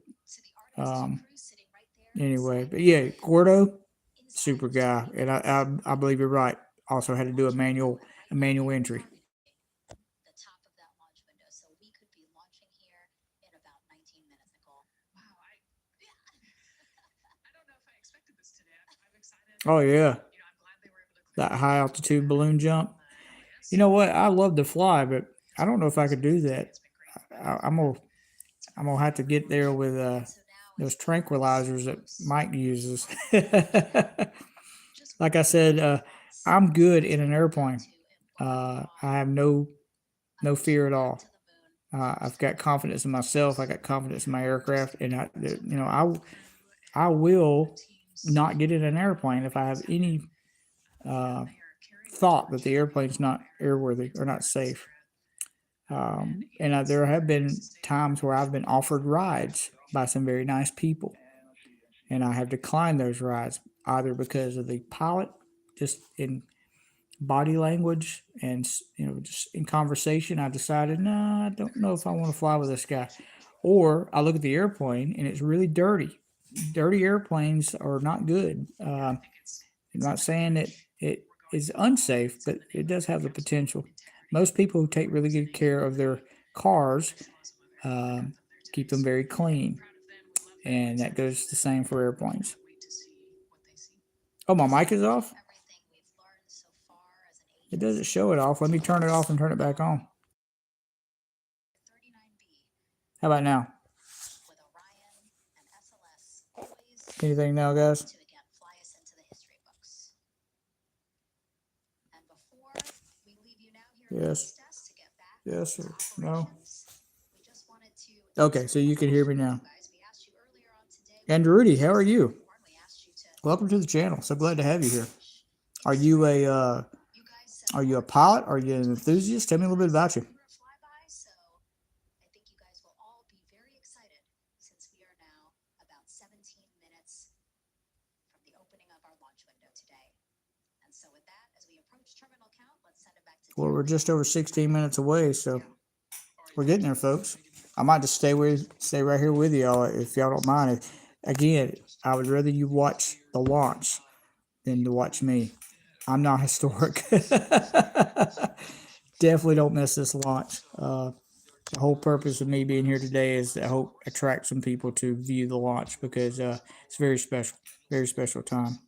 um, anyway, but yeah, Gordo, super guy, and I believe you're right. Also had to do a manual entry. The top of that launch window, so we could be launching here in about 19 minutes, Nicole. Wow, I don't know if I expected this today. I'm excited. Oh yeah, I'm glad they were able to clear that the high air altitude balloon jump. LAS. You know what? I love to fly, but I don't know if I could do that. It's been great. I'm gonna have to get there with those tranquilizers that Mike uses. Like I said, I'm good in an airplane. I have no fear at all. I've got confidence in myself. I got confidence in my aircraft, and I will not get in an airplane if I have any uh, thought that the airplane's not airworthy or not safe. And there have been times where I've been offered rides by some very nice people, and I have declined those rides either because of the pilot, just in body language and just in conversation. I decided, no, I don't know if I want to fly with this guy. Or I look at the airplane and it's really dirty. Dirty airplanes are not good. I'm not saying that it is unsafe, but it does have the potential. Most people who take really good care of their cars um, keep them very clean, and that goes the same for airplanes. Oh, my mic is off. It doesn't show it off. Let me turn it off and turn it back on. How about now? Anything now, guys? Yes. Yes or no? Okay, so you can hear me now. Andrew Rudy, how are you? Welcome to the channel. So glad to have you here. Are you a pilot? Are you an enthusiast? Tell me a little bit about you. Well, we're just over 16 minutes away, so we're getting there, folks. I might just stay right here with y'all if y'all don't mind. Again, I would rather you watch the launch than to watch me. I'm not historic. Definitely don't miss this launch. The whole purpose of me being here today is to hope attract some people to view the launch because it's very special time.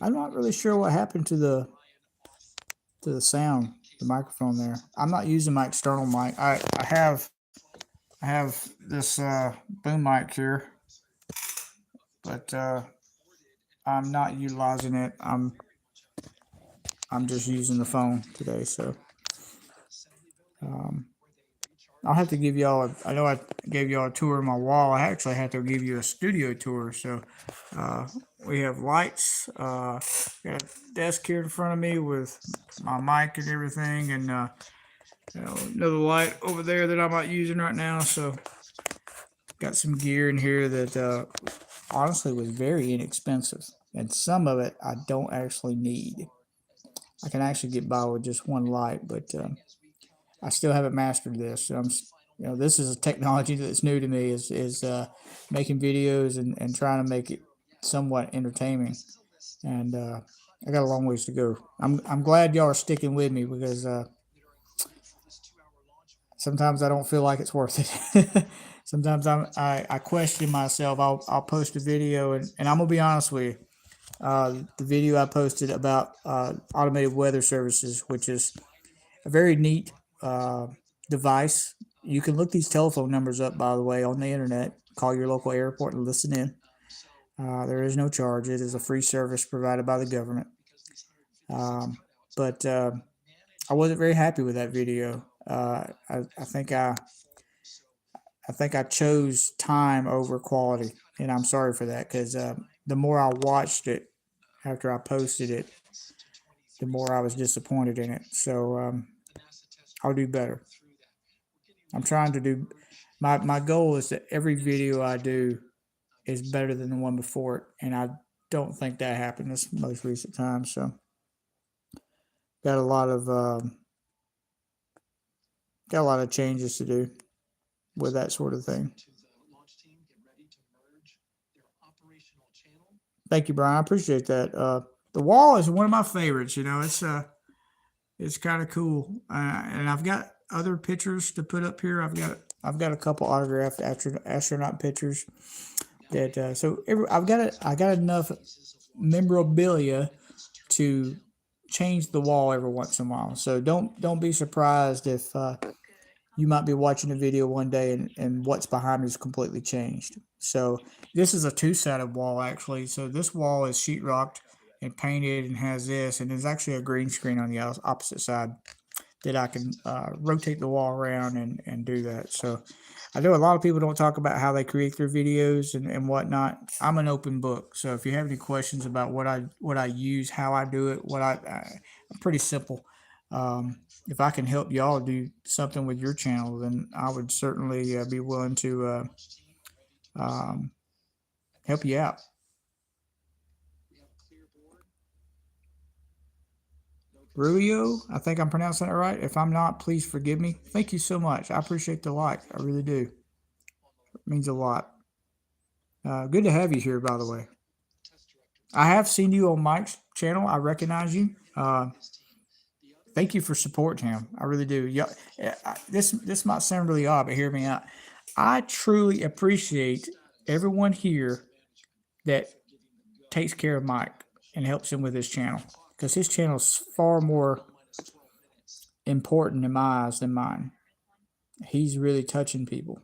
I'm not really sure what happened to the sound, the microphone there. I'm not using my external mic. I have this boom mic here, but I'm not utilizing it. I'm just using the phone today, so um, I'll have to give y'all. I know I gave y'all a tour of my wall. I actually have to give you a studio tour. So we have lights. Got a desk here in front of me with my mic and everything, and another light over there that I'm not using right now. So got some gear in here that honestly was very inexpensive, and some of it I don't actually need. I can actually get by with just one light, but I still haven't mastered this. So this is a technology that's new to me. Is making videos and trying to make it somewhat entertaining, and I got a long ways to go. I'm glad y'all are sticking with me because sometimes I don't feel like it's worth it. Sometimes I question myself. I'll post a video and I'm gonna be honest with you. The video I posted about automated weather services, which is a very neat uh, device. You can look these telephone numbers up, by the way, on the internet. Call your local airport and listen in. There is no charge. It is a free service provided by the government. But I wasn't very happy with that video. I think I think I chose time over quality, and I'm sorry for that because the more I watched it after I posted it, the more I was disappointed in it. So I'll do better. I'm trying to do. My goal is that every video I do is better than the one before it, and I don't think that happened this most recent time. So got a lot of got a lot of changes to do with that sort of thing. Thank you, Brian. I appreciate that. The wall is one of my favorites. You know, it's kind of cool, and I've got other pictures to put up here. I've got a couple autographed astronaut pictures that I got enough memorabilia to change the wall every once in a while. So don't be surprised if you might be watching a video one day and what's behind me is completely changed. So this is a two-sided wall actually. So this wall is sheetrocked and painted and has this, and there's actually a green screen on the opposite side that I can rotate the wall around and do that. So I know a lot of people don't talk about how they create their videos and whatnot. I'm an open book, so if you have any questions about what I use, how I do it, I'm pretty simple. If I can help y'all do something with your channel, then I would certainly be willing to um, help you out. Ruio, I think I'm pronouncing that right. If I'm not, please forgive me. Thank you so much. I appreciate the like. I really do. It means a lot. Good to have you here, by the way. I have seen you on Mike's channel. I recognize you. Thank you for supporting him. I really do. Yeah, this might sound really odd, but hear me out. I truly appreciate everyone here that takes care of Mike and helps him with his channel because his channel is far more important in my eyes than mine. He's really touching people.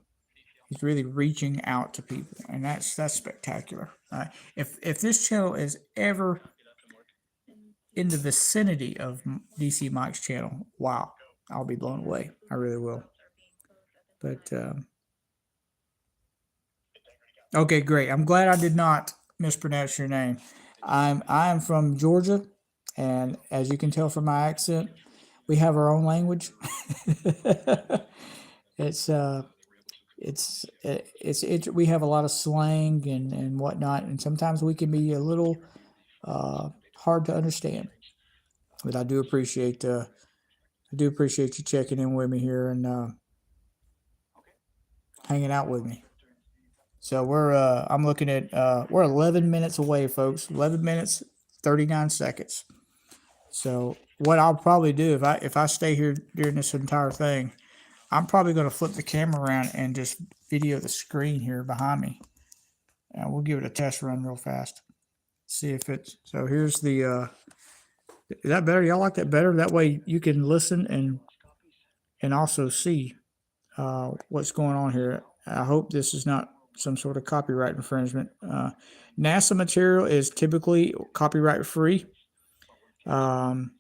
He's really reaching out to people, and that's spectacular. If this channel is ever in the vicinity of DC Mike's channel, wow, I'll be blown away. I really will. But okay, great. I'm glad I did not mispronounce your name. I'm from Georgia, and as you can tell from my accent, we have our own language. it's we have a lot of slang and whatnot, and sometimes we can be a little hard to understand. But I do appreciate you checking in with me here and hanging out with me. So I'm looking at we're 11 minutes away, folks. 11 minutes 39 seconds. So what I'll probably do if I stay here during this entire thing, I'm probably going to flip the camera around and just video the screen here behind me. And we'll give it a test run real fast. See if it's so. Here's the. Is that better? Y'all like that better? That way you can listen and also see what's going on here. I hope this is not some sort of copyright infringement. NASA material is typically copyright free. Um,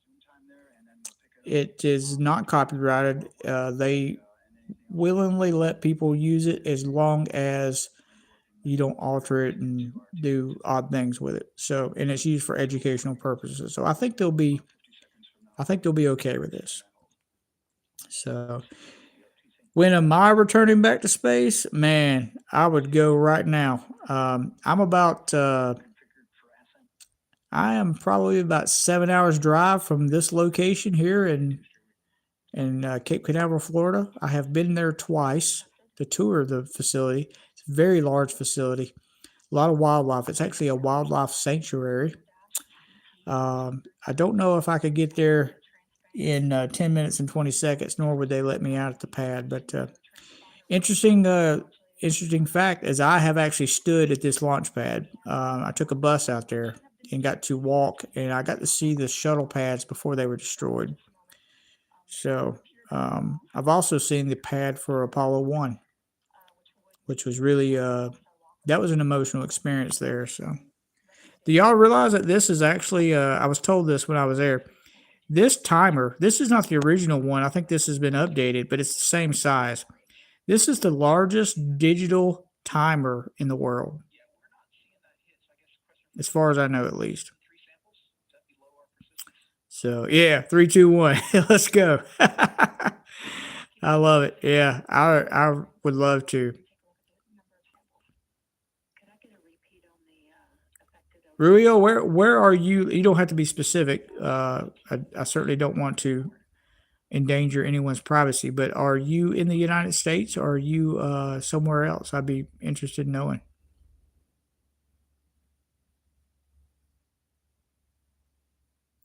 it is not copyrighted. They willingly let people use it as long as you don't alter it and do odd things with it. So, and it's used for educational purposes. So I think they'll be okay with this. So, when am I returning back to space? Man, I would go right now. I am probably about 7 hours drive from this location here in Cape Canaveral, Florida. I have been there twice to tour the facility. It's a very large facility, a lot of wildlife. It's actually a wildlife sanctuary. I don't know if I could get there in 10 minutes and 20 seconds, nor would they let me out at the pad. But interesting, interesting fact is I have actually stood at this launch pad. I took a bus out there and got to walk, and I got to see the shuttle pads before they were destroyed. So I've also seen the pad for Apollo 1, which was really that was an emotional experience there. So do y'all realize that this is actually I was told this when I was there. This timer, this is not the original one. I think this has been updated, but it's the same size. This is the largest digital timer in the world, as far as I know, at least. So yeah, three, two, one. Let's go. I love it. Yeah, I would love to. Ruio, where are you? You don't have to be specific. I certainly don't want to endanger anyone's privacy, but are you in the United States or are you somewhere else? I'd be interested in knowing.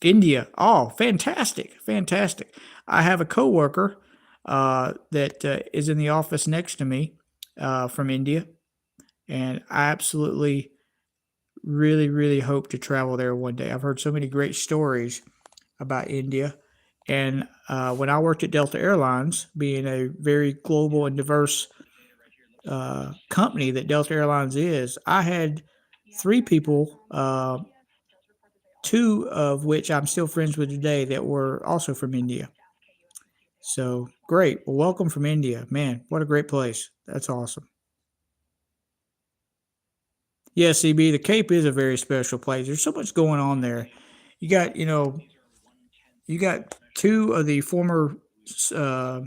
India. Oh, fantastic, fantastic. I have a coworker that is in the office next to me from India, and I absolutely, really, really hope to travel there one day. I've heard so many great stories about India, and when I worked at Delta Airlines, being a very global and diverse company that Delta Airlines is, I had three people, two of which I'm still friends with today, that were also from India. So great. Well, welcome from India. Man, what a great place. That's awesome. Yeah, CB, the Cape is a very special place. There's so much going on there. You got, you got two of the former uh,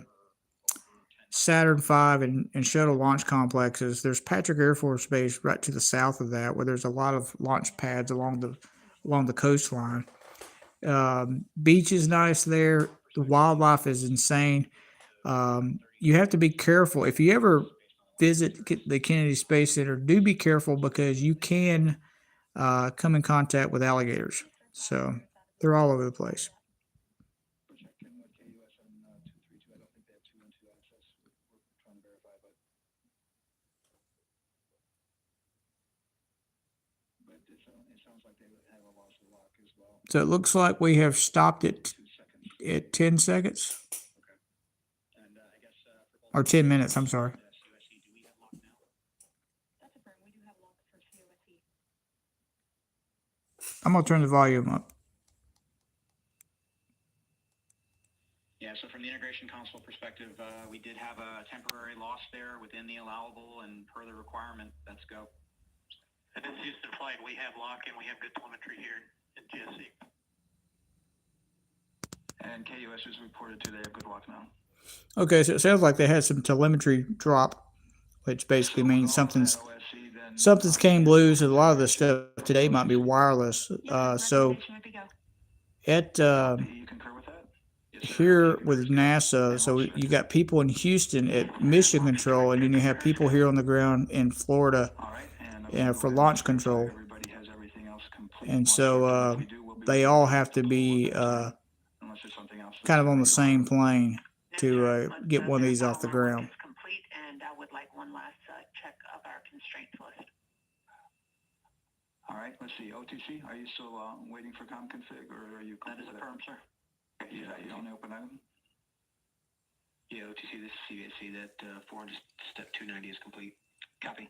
Saturn V and shuttle launch complexes. There's Patrick Air Force Base right to the south of that, where there's a lot of launch pads along the coastline. Beach is nice there. The wildlife is insane. You have to be careful if you ever visit the Kennedy Space Center. Do be careful because you can come in contact with alligators. So they're all over the place. So it looks like we have stopped it at 10 seconds or 10 minutes. I'm sorry. I'm going to turn the volume up. Yeah, so from the integration console perspective, we did have a temporary loss there within the allowable, and per the requirement, let's go. And this Houston flight, we have lock and we have good telemetry here in GSC. And KUS has reported to they have good lock now. Okay, so it sounds like they had some telemetry drop, which basically means something's came loose. And a lot of the stuff today might be wireless. So at here with NASA, so you got people in Houston at mission control, and then you have people here on the ground in Florida for launch control. And so they all have to be kind of on the same plane to get one of these off the ground. And I would like one last check of our constraints list. All right, let's see. OTC, are you still waiting for com config, or are you? That is affirmed, sir. Yeah, you don't open item? Yeah, OTC, this is CVSC. That 400 step 290 is complete. Copy.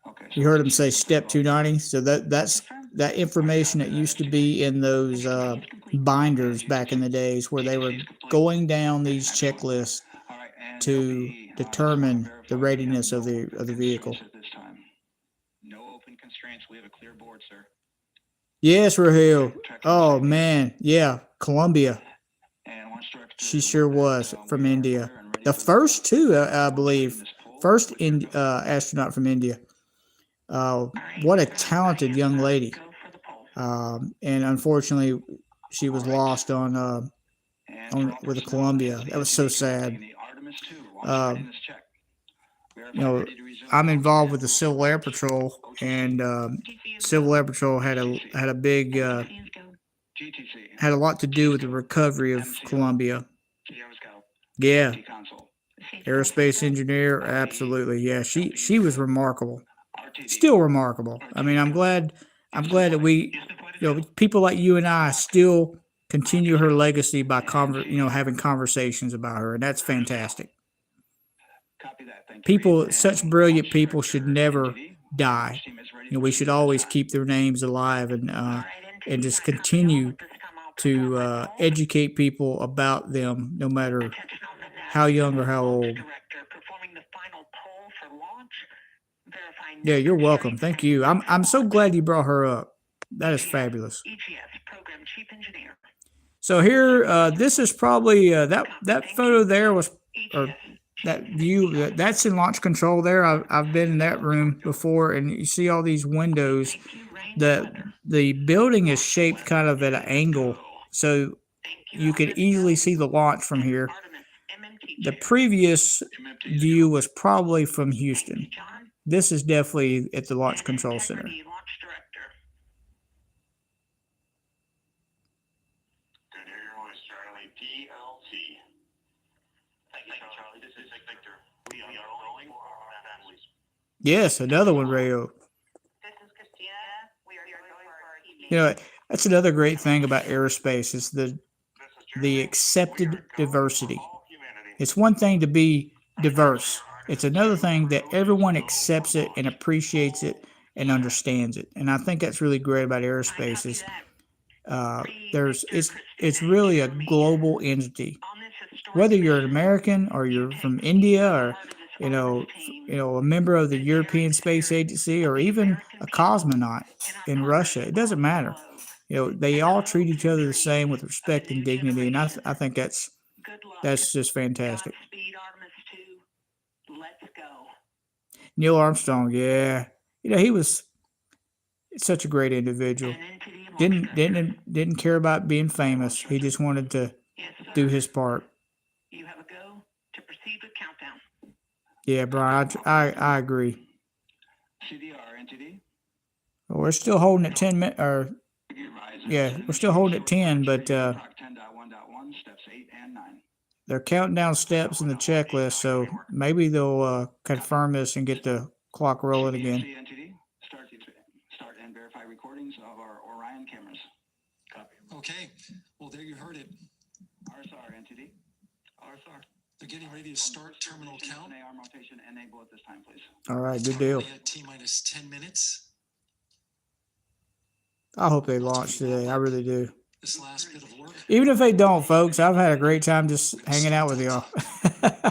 Okay. You heard him say step 290. So that's that information that used to be in those binders back in the days where they were going down these checklists to determine the readiness of the vehicle. No open constraints. We have a clear board, sir. Yes, Raheel. Oh man, yeah, Columbia. She sure was from India. The first two, I believe, first astronaut from India. What a talented young lady. And unfortunately, she was lost on with the Columbia. That was so sad. I'm involved with the Civil Air Patrol, and Civil Air Patrol had a big had a lot to do with the recovery of Columbia. Yeah, aerospace engineer, absolutely. Yeah, she was remarkable, still remarkable. I mean, I'm glad that we, people like you and I still continue her legacy by having conversations about her, and that's fantastic. People, such brilliant people, should never die. We should always keep their names alive and just continue to educate people about them, no matter how young or how old. control for launch. Verify Yeah, you're next welcome. straight Thank you. from I'm so launch. glad you brought her up. That is EGS, fabulous. EGS, Program Chief Engineer. So here, this is probably that photo there was, or EGS, that view that's in launch control there. I've been in that room before, and you see all these windows. thank you, range The weather. the building is shaped kind of at an angle, so Thank you can Artemis easily L see the launch from here. Artemis MMT The check. previous MMT is view was probably from Thank you, Houston. John. This is definitely at the Launch And Control Center. Integrity Launch Director. Good Airways Charlie PLC. Thank you, Charlie. This is Victor. We are rolling for our families. Yes, another one, Rayo. This is Christina. We are going for our team. You know, that's another great thing about aerospace is the This is Jeremy. accepted diversity. All humanity. It's one thing to be diverse. It's another thing that everyone accepts it and appreciates it and understands it. And I think that's really great about aerospace is it's really a global entity. Whether you're an American or you're from India or a member of the European Space Agency or even a cosmonaut in Russia, it doesn't matter. They all treat each other the same with respect and dignity, and I think that's just fantastic. Godspeed, Artemis 2. Let's go. Neil Armstrong, yeah, he was such a great individual. And into the launch director. Didn't care about being famous. He just wanted to Yes, sir. do his part. You have a go to proceed with countdown. Yeah, Brian, I agree. CDR entity. We're still holding at 10 minutes, or yeah, we're still holding at 10, but 10.1.1, steps 8 and 9. they're counting down steps in the checklist, so maybe they'll confirm this and get the clock rolling again. CDC entity. Start and verify recordings of our Orion cameras. Copy. Okay, well, there you heard it. RSR entity. RSR. They're getting ready to start terminal count. AR rotation enable at this time, please. All right, good deal. At T-minus 10 minutes. I hope they launch today. I really do. This last bit of work. Even if they don't, folks, I've had a great time just hanging out with y'all. Integrity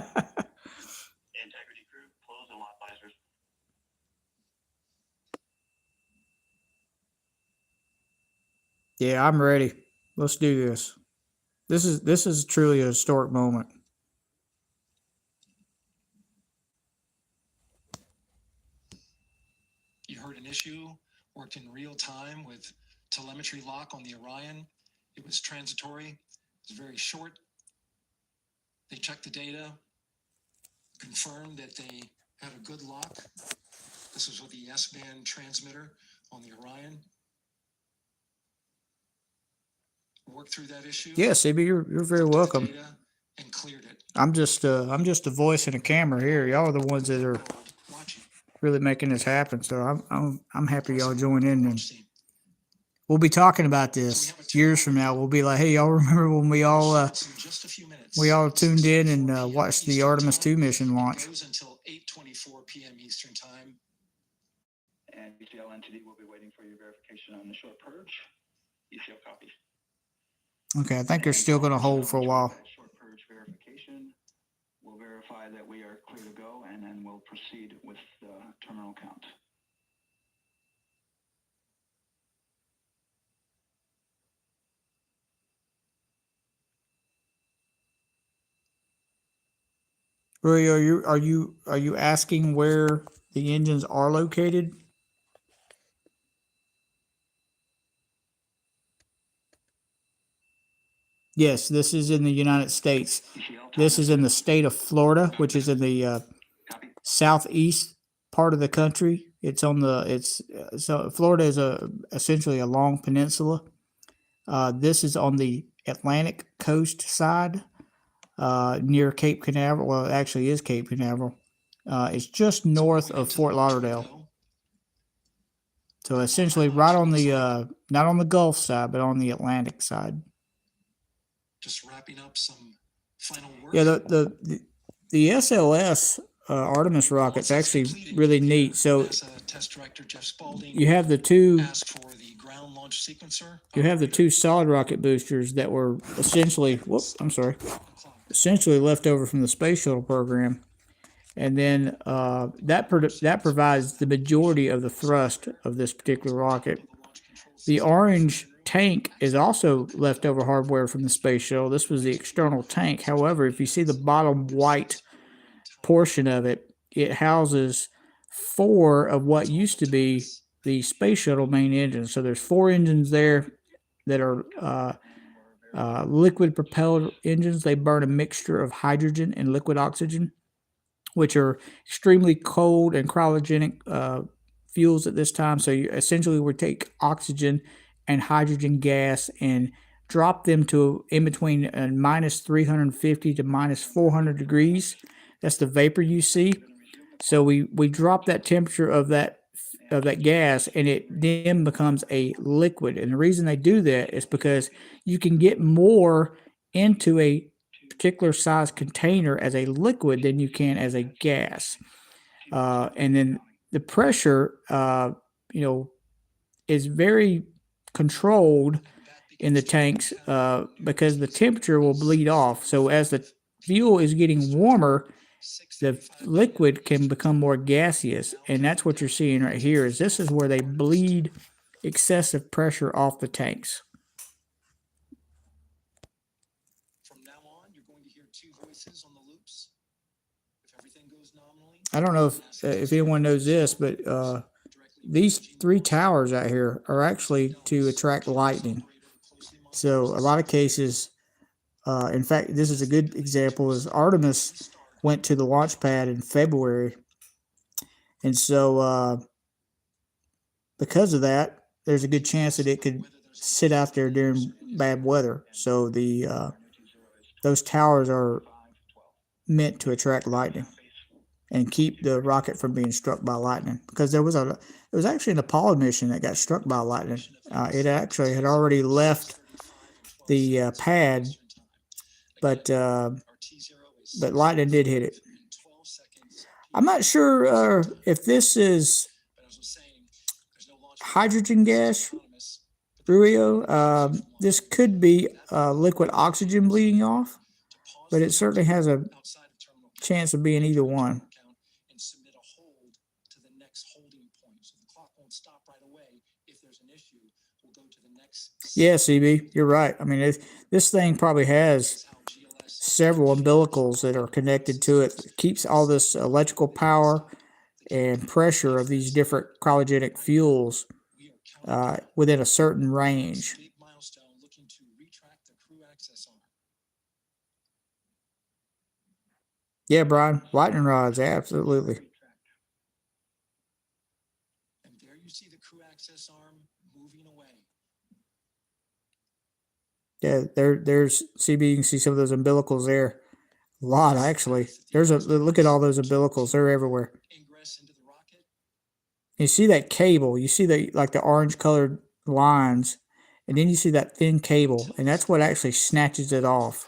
crew, close the lot visors. Yeah, I'm ready. Let's do this. This is truly a historic moment. You heard an issue, worked in real time with telemetry lock on the Orion. It was transitory. It was very short. They checked the data, confirmed that they had a good lock. This was with the S-band transmitter on the Orion. Worked through that issue. Yeah, CB, you're very looked at the welcome. data and cleared it. I'm just a voice and a camera here. Y'all are the ones that are Watching. really making this happen. So I'm happy y'all join in, and Launch team. we'll be talking about this years from now. We'll be like, hey, y'all remember when we all Starts in just a few minutes. tuned in and watched the Artemis 2 mission launch. It goes until 8:24 p.m. Eastern time. And ECL entity will be waiting for your verification on the short purge. ECL copies. Okay, I think they're still going to hold for a while. Short purge verification. We'll verify that we are clear to go, and then we'll proceed with the terminal count. Roy, are you asking where the engines are located? Yes, this is in the United States. This is in the state of Florida, which is in the southeast part of the country. So Florida is essentially a long peninsula. This is on the Atlantic coast side, near Cape Canaveral. Well, it actually is Cape Canaveral. It's just north of Fort Lauderdale. So essentially right on the, not on the Gulf side, but on the Atlantic side. Just wrapping up some final work. Yeah, the SLS Artemis rocket's actually really neat. So Test Director Jeff Spalding you have the two asked for the ground launch sequencer. you have the two solid rocket boosters that were essentially essentially left over from the space shuttle program. and then that provides the majority of the thrust of this particular rocket. The orange tank is also leftover hardware from the space shuttle. This was the external tank. However, if you see the bottom white portion of it, it houses four of what used to be the space shuttle main engines. So there's four engines there that are liquid propelled engines. They burn a mixture of hydrogen and liquid oxygen, which are extremely cold and cryogenic fuels at this time. So you essentially would take oxygen and hydrogen gas and drop them to in between minus 350 to minus 400 degrees. That's the vapor you see. So we drop that temperature of that gas, and it then becomes a liquid. And the reason they do that is because you can get more into a particular size container as a liquid than you can as a gas. And then the pressure, you know, is very controlled in the tanks because the temperature will bleed off. So as the fuel is getting warmer, the liquid can become more gaseous, and that's what you're seeing right here. Is this is where they bleed excessive pressure off the tanks. From now on, you're going to hear two voices on the loops. If everything goes nominally, I don't know if anyone knows this, but these three towers out here are actually to attract lightning. So a lot of cases, in fact, this is a good example. Is Artemis went to the launch pad in February, and so because of that, there's a good chance that it could sit out there during bad weather. So the those towers are meant to attract lightning and keep the rocket from being struck by lightning. Because there was actually an Apollo mission that got struck by lightning. It actually had already left the pad, but lightning did hit it. I'm not sure if this is hydrogen gas, Ruio. This could be liquid oxygen bleeding off, but it certainly has a chance of being either one. Yeah, CB, you're right. I mean, this thing probably has several umbilicals that are connected to it. It keeps all this electrical power and pressure of these different cryogenic fuels within a certain range. Yeah, Brian, lightning rods, absolutely. And there you see the crew access arm moving away. Yeah, there's CB. You can see some of those umbilicals there. A lot, actually. Look at all those umbilicals. They're everywhere. You see that cable. You see the orange colored lines, and then you see that thin cable, and that's what actually snatches it off.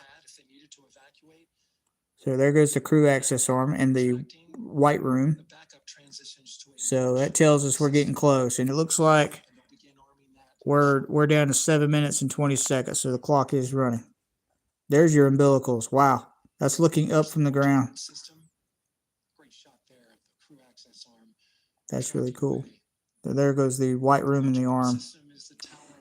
So there goes the crew access arm and the white room. So that tells us we're getting close, and it looks like we're down to 7 minutes and 20 seconds. So the clock is running. There's your umbilicals. Wow, that's looking up from the ground. That's really cool. So there goes the white room and the arm.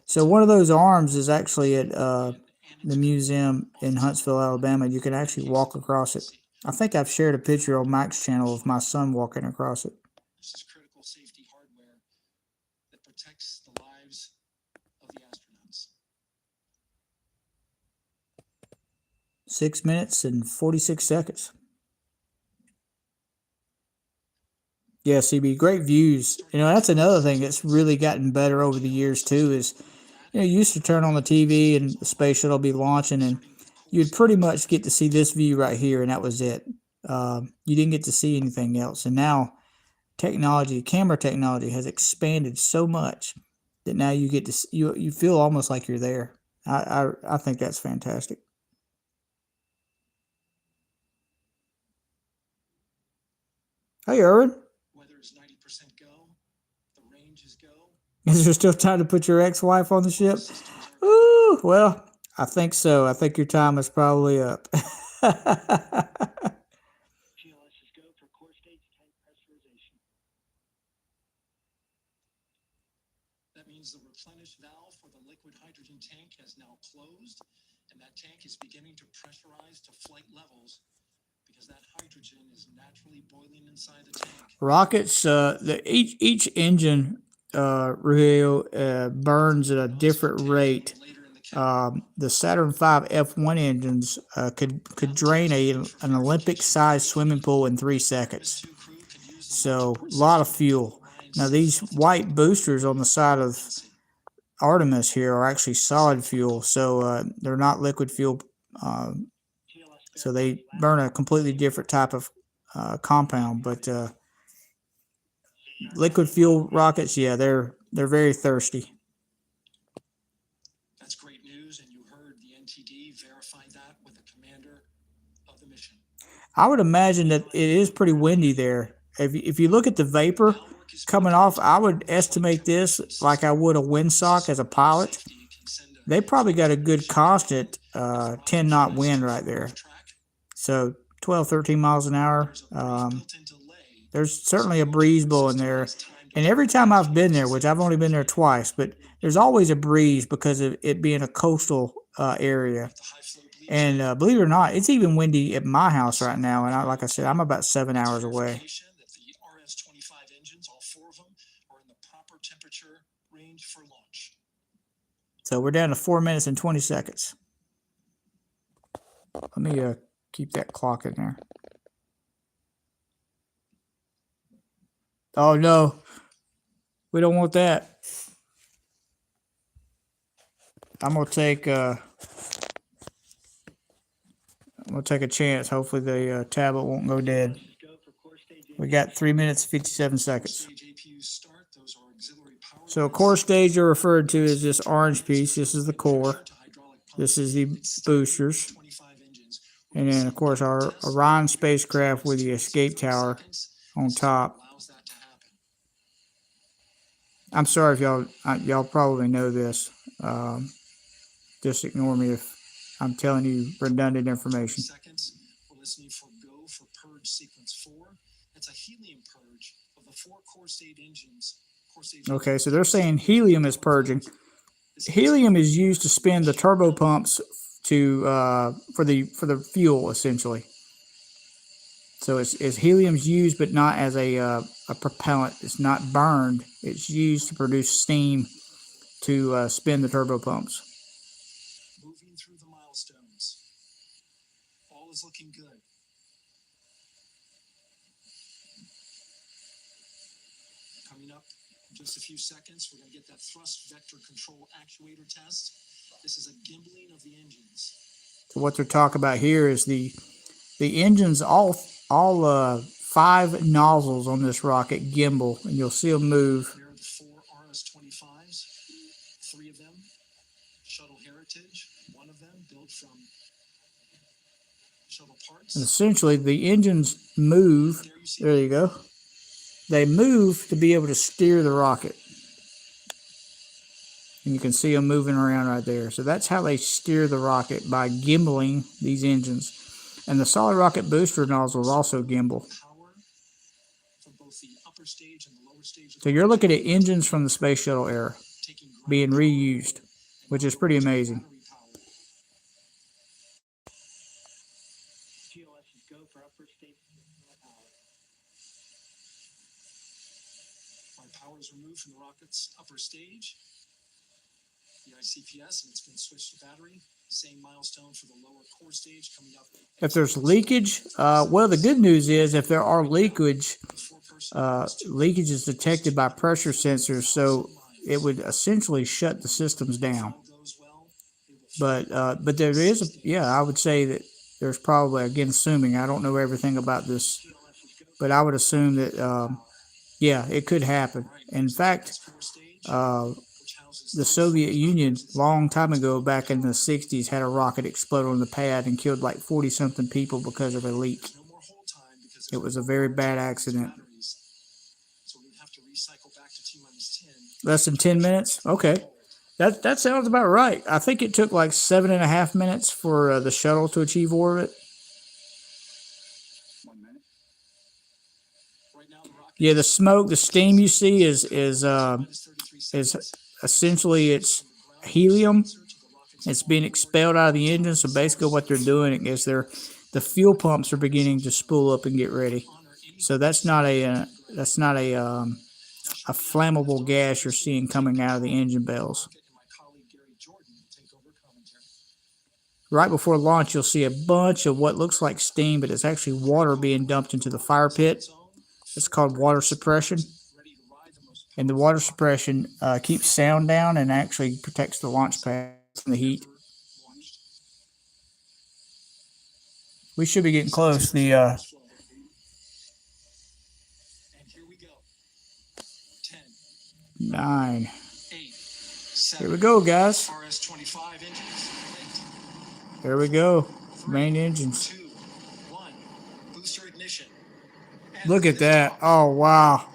So one of those arms is actually at the museum in Huntsville, Alabama. You can actually walk across it. I think I've shared a picture on Mike's channel of my son walking across it. This is critical safety hardware that protects the lives of the astronauts. 6 minutes and 46 seconds. Yeah, CB, great views. You know, that's another thing that's really gotten better over the years too. Is you used to turn on the TV and the space shuttle be launching, and you'd pretty much get to see this view right here, and that was it. You didn't get to see anything else. And now, camera technology, has expanded so much that now you get to you feel almost like you're there. I think that's fantastic. Hey, Erwin. Whether it's 90% go, the range is go. Is there still time to put your ex-wife on the ship? Ooh, well, I think so. I think your time is probably up. That means the replenish valve for the liquid hydrogen tank has now closed, and that tank is beginning to pressurize to flight levels because that hydrogen is naturally boiling inside the tank. Rockets, each engine, Rubio, burns at a different rate. The Saturn V F1 engines could drain an Olympic-sized swimming pool in 3 seconds. So a lot of fuel. Now these white boosters on the side of Artemis here are actually solid fuel, so they're not liquid fuel. So they burn a completely different type of compound. But liquid fuel rockets, yeah, they're very thirsty. That's great news, and you heard the NTD verify that with the commander of the mission. I would imagine that it is pretty windy there. If you look at the vapor coming off, I would estimate this like I would a windsock as a pilot. They probably got a good constant 10-knot wind right there. So 12, 13 miles an hour. There's certainly a breeze blowing there. And every time I've been there, which I've only been there twice, but there's always a breeze because of it being a coastal area. And believe it or not, it's even windy at my house right now. And like I said, I'm about 7 hours away. The RS-25 engines, all 4 of them, are in the proper temperature range for launch. So we're down to 4 minutes and 20 seconds. Let me keep that clock in there. Oh no, we don't want that. I'm gonna take a chance. Hopefully the tablet won't go dead. We got 3 minutes 57 seconds. So core stage are referred to as this orange piece. This is the core. This is the boosters. And then of course our Orion spacecraft with the escape tower on top. I'm sorry if y'all probably know this. Just ignore me if I'm telling you redundant information. We're listening for go for purge sequence 4. That's a helium purge of the 4 core stage engines. Okay, so they're saying helium is purging. Helium is used to spin the turbo pumps to for the fuel essentially. So it's helium's used, but not as a propellant. It's not burned. It's used to produce steam to spin the turbo pumps. Moving through the milestones. All is looking good. Coming up in just a few seconds, we're going to get that thrust vector control actuator test. This is a gimbling of the engines. So what they're talking about here is the engines, all 5 nozzles on this rocket gimbal, and you'll see them move. There are the 4 RS-25s, 3 of them shuttle heritage, 1 of them built from shuttle parts. And essentially, the engines move. There you go. They move to be able to steer the rocket. And you can see them moving around right there. So that's how they steer the rocket, by gimbaling these engines. And the solid rocket booster nozzles also gimbal. So you're looking at engines from the space shuttle era being reused, which is pretty amazing. Power is removed from the rocket's upper stage, the ICPS, and it's been switched to battery. Same milestone for the lower core stage coming up. If there's leakage, well, the good news is if there are leakage is detected by pressure sensors, so it would essentially shut the systems down. But there is, I would say that there's probably, again, assuming, I don't know everything about this, but I would assume that, it could happen. In fact, the Soviet Union, long time ago, back in the 60s, had a rocket explode on the pad and killed like 40-something people because of a leak. It was a very bad accident. Less than 10 minutes? Okay. That sounds about right. I think it took like 7.5 minutes for the shuttle to achieve orbit. Yeah, the smoke, the steam you see is essentially it's helium. It's being expelled out of the engine. So basically, what they're doing is the fuel pumps are beginning to spool up and get ready. So that's not a flammable gas you're seeing coming out of the engine bells. Right before launch, you'll see a bunch of what looks like steam, but it's actually water being dumped into the fire pit. It's called water suppression. And the water suppression keeps sound down and actually protects the launch pad from the heat. We should be getting close. The And here we go. 10, 9. 8, Here we 7. go, guys. RS-25 engines. There we go. Main engines. 2, 1. Booster ignition. Look at that. Oh, wow.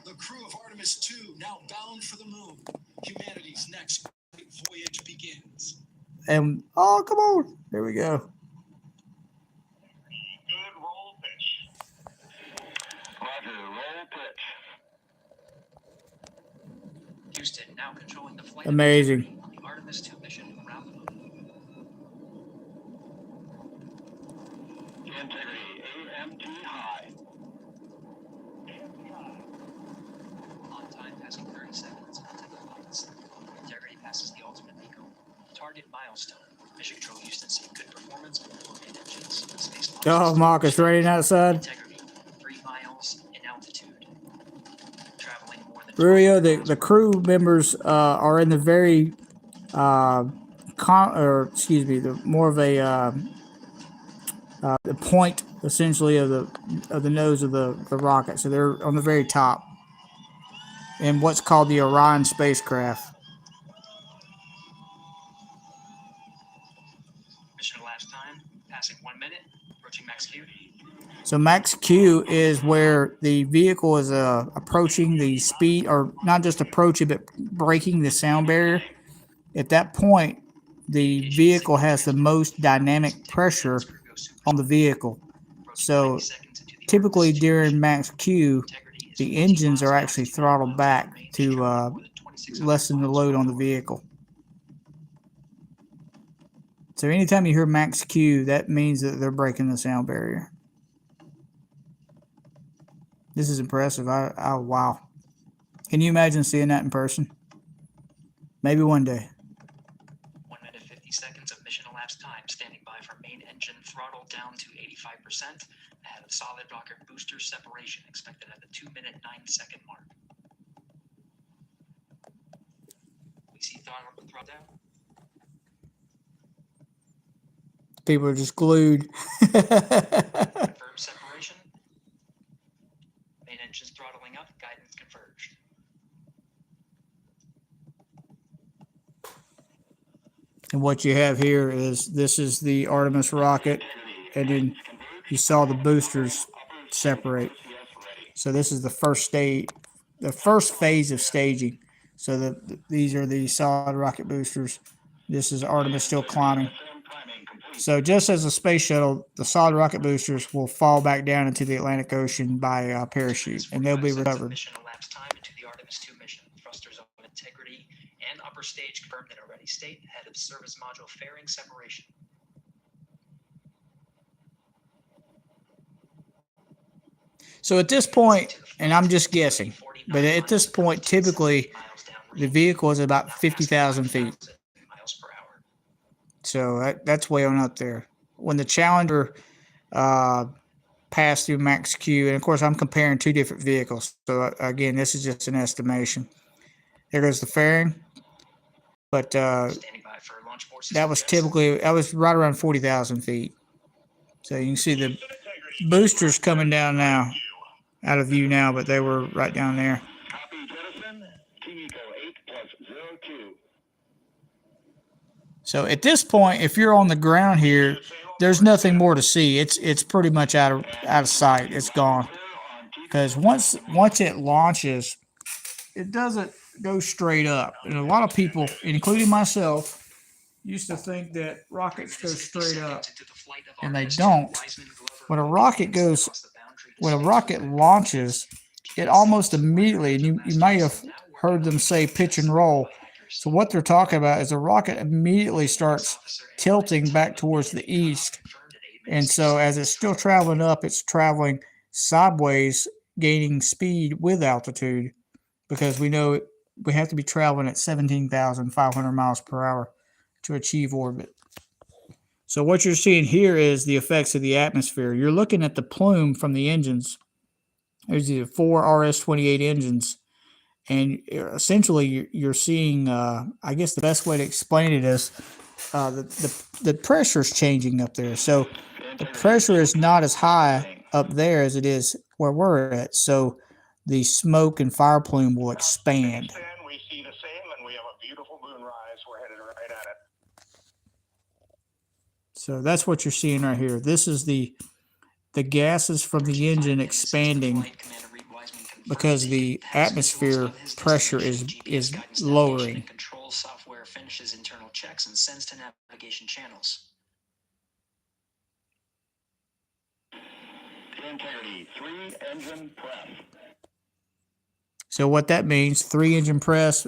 The crew of Artemis 2 now bound for the moon. Humanity's next great voyage begins. And, oh, come on. There we go. Good roll pitch. Roger, roll pitch. Houston now controlling the flight Amazing. on the Artemis 2 mission around the moon. Integrity AMT high. On time passing 30 seconds into the flights. Integrity passes the ultimate eco. Target milestone. Mission Control Houston seeing good performance with low engines. Space launch Oh, system. Marcus raining outside. Integrity 3 miles in altitude. Traveling more than Rurio, the crew members are in the very, the more of a the point essentially of the nose of the rocket. So they're on the very top in what's called the Orion spacecraft. mission last time, passing 1 minute, approaching max Q. So max Q is where the vehicle is approaching the speed, or not just approaching, but breaking the sound barrier. At that point, the vehicle has the most dynamic pressure on the vehicle. So typically during max Q, the engines are actually throttled back to lessen the load on the vehicle. So anytime you hear max Q, that means that they're breaking the sound barrier. This is impressive. Oh, wow. Can you imagine seeing that in person? Maybe one day. 1 minute 50 seconds of mission elapsed time, standing by for main engine throttle down to 85%, ahead of solid rocket booster separation, expected at the 2 minute 9 second mark. We see throttle down. People are just glued. Confirm separation. Main engines throttling up, guidance converged. And what you have here is, this is the Artemis rocket, and then you saw the boosters separate. So this is the first stage, the first phase of staging. So these are the solid rocket boosters. This is Artemis still climbing. So just as a space shuttle, the solid rocket boosters will fall back down into the Atlantic Ocean by parachute, and they'll be recovered. Mission elapsed time into the Artemis 2 mission. Thrusters of integrity and upper stage confirmed in a ready state ahead of service module fairing separation. So at this point, and I'm just guessing, but at this point, typically the vehicle is about 50,000 feet. Miles per hour. So that's way on up there. When the Challenger passed through max Q, and of course I'm comparing two different vehicles. So again, this is just an estimation. There goes the fairing. But Standing by for launch forces. that was right around 40,000 feet. So you can see the boosters coming down now, out of view now, but they were right down there. Copy, jettison. Team Eco 8+02. So at this point, if you're on the ground here, there's nothing more to see. It's pretty much out of sight. It's gone. Because once it launches, it doesn't go straight up. And a lot of people, including myself, used to think that rockets go straight up, and they don't. When a rocket launches, it almost immediately, and you might have heard them say pitch and roll. So what they're talking about is the rocket immediately starts tilting back towards the east. And so as it's still traveling up, it's traveling sideways, gaining speed with altitude, because we know we have to be traveling at 17,500 miles per hour to achieve orbit. So what you're seeing here is the effects of the atmosphere. You're looking at the plume from the engines. There's the 4 RS-28 engines. And essentially you're seeing, I guess the best way to explain it is the pressure is changing up there. So the pressure is not as high up there as it is where we're at. So the smoke and fire plume will expand. We see the same, and we have a beautiful moonrise. We're headed right at it. So that's what you're seeing right here. This is the gases from the engine expanding because the atmosphere pressure is lowering. Control software finishes internal checks and sends to navigation channels. Integrity, 3 engine press. So what that means, 3 engine press,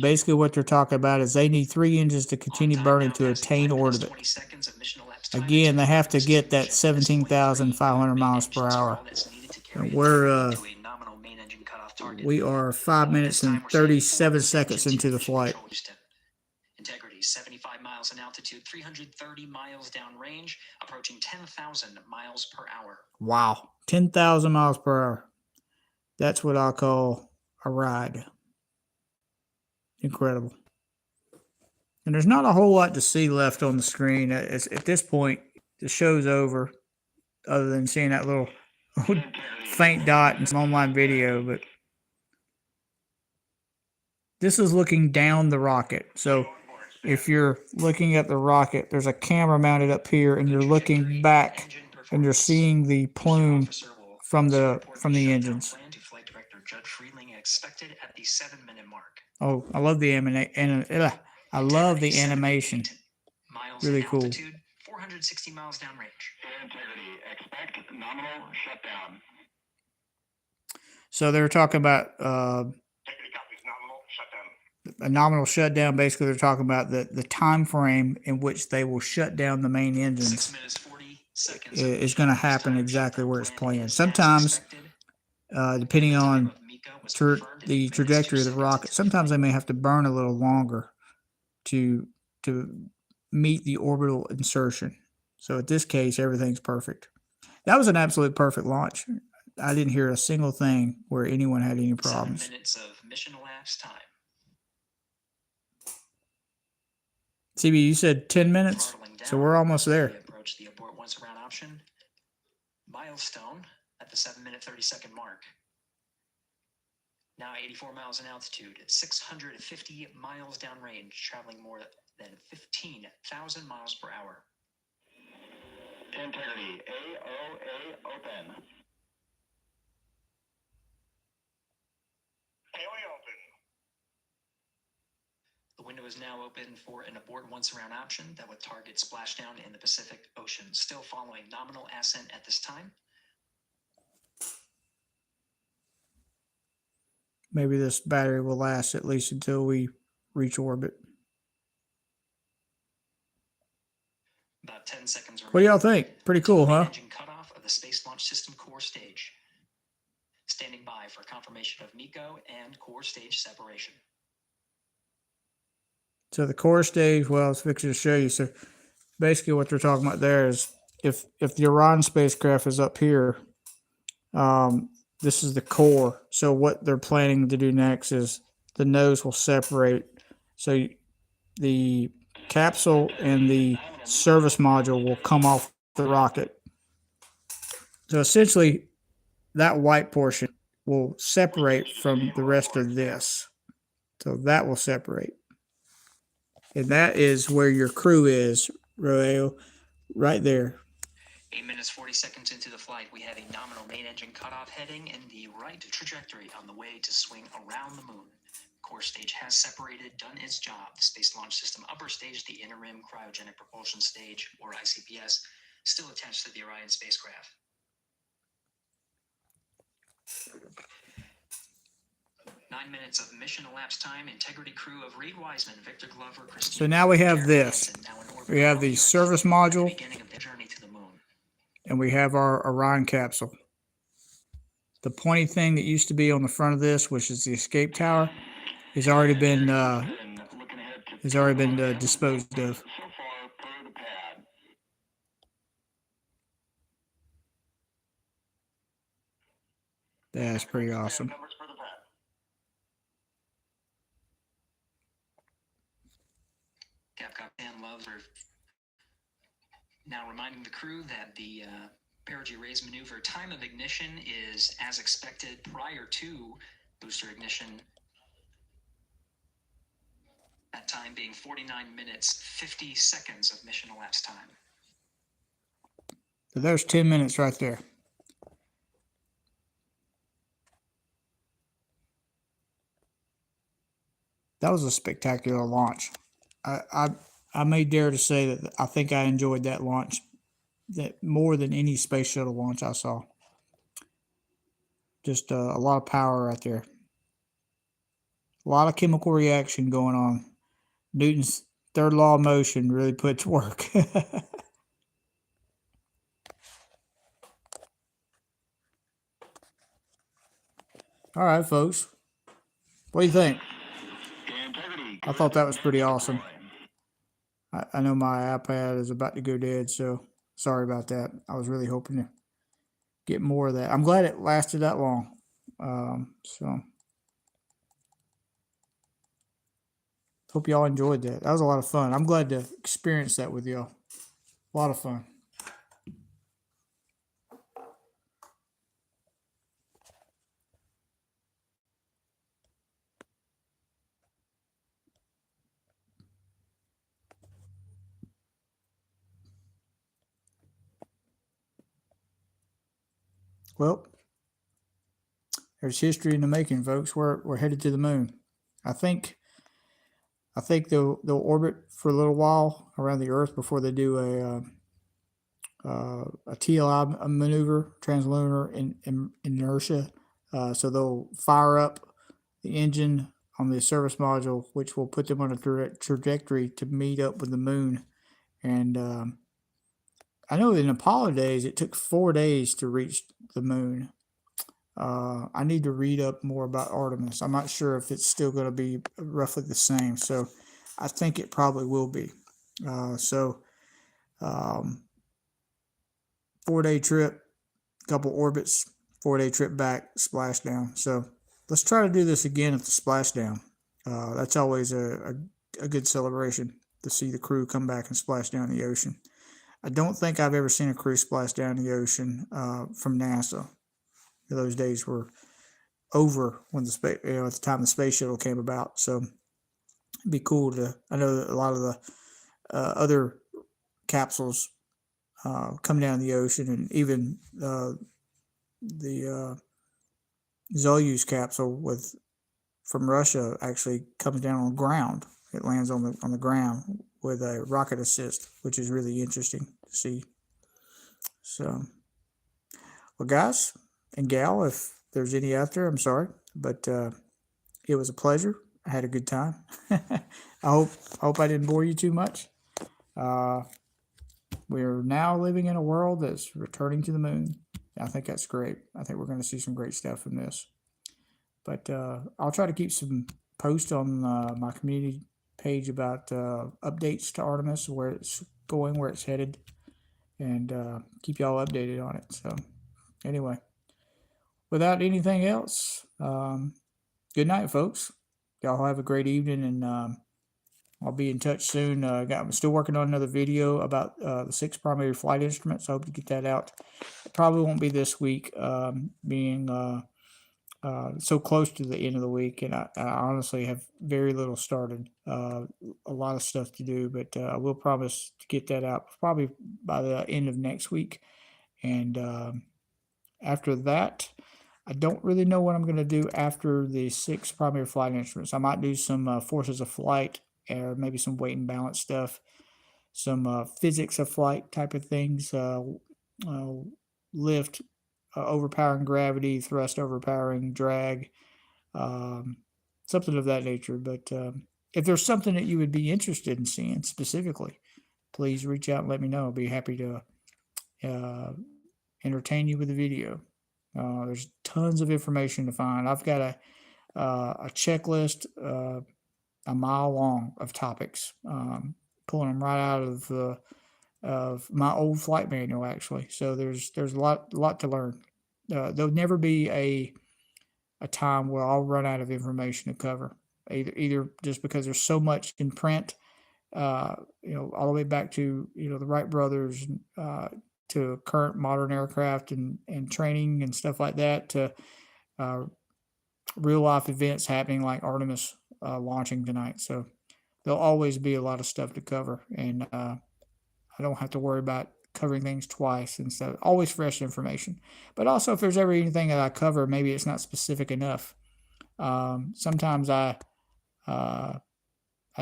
basically what they're talking about is they need 3 engines to continue burning to attain orbit. Again, they have to get that 17,500 miles per hour. And we are 5 minutes and 37 seconds into the flight. Integrity, 75 miles in altitude, 330 miles downrange, approaching 10,000 miles per hour. Wow, 10,000 miles per hour. That's what I call a ride. Incredible. And there's not a whole lot to see left on the screen. At this point, the show's over, other than seeing that little faint dot in some online video. But this is looking down the rocket. So if you're looking at the rocket, there's a camera mounted up here, and you're looking back, and you're seeing the plume from the engines. Expected at the 7-minute mark. Oh, I love the animation. Really cool. 460 miles downrange. Integrity, expect nominal shutdown. So they're talking about Integrity copies nominal shutdown. a nominal shutdown. Basically, they're talking about the time frame in which they will shut down the main engines 6 minutes 40 seconds is going to happen exactly where it's planned. Sometimes, depending on the trajectory of the rocket, sometimes they may have to burn a little longer to meet the orbital insertion. So in this case, everything's perfect. That was an absolute perfect launch. I didn't hear a single thing where anyone had any problems. 7 minutes of mission elapsed time. CB, you said 10 minutes, so we're almost there. Approach the abort once around option milestone at the 7-minute 30-second mark. Now 84 miles in altitude, 650 miles downrange, traveling more than 15,000 miles per hour. Integrity, AOA open. AOA open. The window is now open for an abort once around option that would target splashdown in the Pacific Ocean. Still following nominal ascent at this time. Maybe this battery will last at least until we reach orbit. About 10 seconds remaining. What do y'all think? Pretty cool, huh? Engine cutoff of the Space Launch System core stage. Standing by for confirmation of MECO and core stage separation. So the core stage, well, it's fixing to show you. So basically what they're talking about there is if the Orion spacecraft is up here, this is the core. So what they're planning to do next is the nose will separate. So the capsule and the service module will come off the rocket. So essentially, that white portion will separate from the rest of this. So that will separate. And that is where your crew is, Roeo, right there. 8 minutes 40 seconds into the flight, we have a nominal main engine cutoff heading in the right trajectory on the way to swing around the moon. Core stage has separated, done its job. The Space Launch System upper stage, the interim cryogenic propulsion stage, or ICPS, still attached to the Orion spacecraft. 9 minutes of mission elapsed time. Integrity crew of Reed Wiseman, Victor Glover, Christine. So now we have Jared this. Hansen, now in orbit We have around the Earth service at the module, beginning of their journey to the moon. and we have our Orion capsule. The pointy thing that used to be on the front of this, which is the escape tower, has already been disposed of. So far, per the pad. That's pretty awesome. Numbers for the pad. Capcom and Loves are now reminding the crew that the perigee raise maneuver time of ignition is as expected prior to booster ignition. That time being 49 minutes, 50 seconds of mission elapsed time. So there's 10 minutes right there. That was a spectacular launch. I may dare to say that I think I enjoyed that launch that more than any space shuttle launch I saw. Just a lot of power right there. A lot of chemical reaction going on. Newton's third law of motion really put to work. All right, folks. What do you think? I thought that was pretty awesome. I know my iPad is about to go dead, so sorry about that. I was really hoping to get more of that. I'm glad it lasted that long. So hope y'all enjoyed that. That was a lot of fun. I'm glad to experience that with y'all. A lot of fun. Well, there's history in the making, folks. We're headed to the moon. I think they'll orbit for a little while around the Earth before they do a TLI maneuver, translunar inertia. So they'll fire up the engine on the service module, which will put them on a trajectory to meet up with the moon. And I know in Apollo days, it took 4 days to reach the moon. I need to read up more about Artemis. I'm not sure if it's still going to be roughly the same. So I think it probably will be. 4-day trip, couple orbits, 4-day trip back, splashdown. So let's try to do this again at the splashdown. That's always a good celebration to see the crew come back and splash down the ocean. I don't think I've ever seen a crew splash down the ocean from NASA. Those days were over when at the time the space shuttle came about. So it'd be cool to. I know that a lot of the other capsules come down the ocean, and even the Soyuz capsule from Russia actually comes down on the ground. It lands on the ground with a rocket assist, which is really interesting to see. So, well, guys and gal, if there's any out there, I'm sorry, but it was a pleasure. I had a good time. I hope I didn't bore you too much. We're now living in a world that's returning to the moon. I think that's great. I think we're going to see some great stuff from this. But I'll try to keep some posts on my community page about updates to Artemis, where it's going, where it's headed, and keep y'all updated on it. So anyway, without anything else, good night, folks. Y'all have a great evening, and I'll be in touch soon. I'm still working on another video about the 6 primary flight instruments. I hope to get that out. It probably won't be this week, being so close to the end of the week, and I honestly have very little started. A lot of stuff to do, but I will promise to get that out probably by the end of next week. And after that, I don't really know what I'm going to do after the 6 primary flight instruments. I might do some forces of flight, or maybe some weight and balance stuff, some physics of flight type of things, lift, overpowering gravity, thrust overpowering drag, something of that nature. But if there's something that you would be interested in seeing specifically, please reach out and let me know. I'll be happy to entertain you with a video. There's tons of information to find. I've got a checklist a mile long of topics, pulling them right out of my old flight manual actually. So there's a lot to learn. There'll never be a time where I'll run out of information to cover. Either just because there's so much in print, all the way back to the Wright brothers, to current modern aircraft and training and stuff like that, to real life events happening like Artemis launching tonight. So there'll always be a lot of stuff to cover, and I don't have to worry about covering things twice, and so always fresh information. But also, if there's ever anything that I cover, maybe it's not specific enough. Sometimes I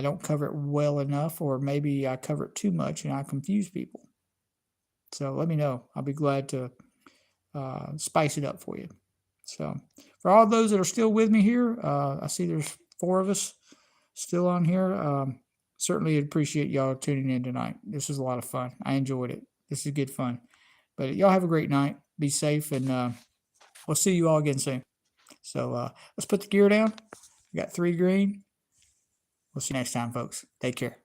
don't cover it well enough, or maybe I cover it too much and I confuse people. So let me know. I'll be glad to spice it up for you. So for all those that are still with me here, I see there's 4 of us still on here. Certainly appreciate y'all tuning in tonight. This was a lot of fun. I enjoyed it. This is good fun. But y'all have a great night. Be safe, and we'll see you all again soon. So let's put the gear down. We got 3 green. We'll see you next time, folks. Take care.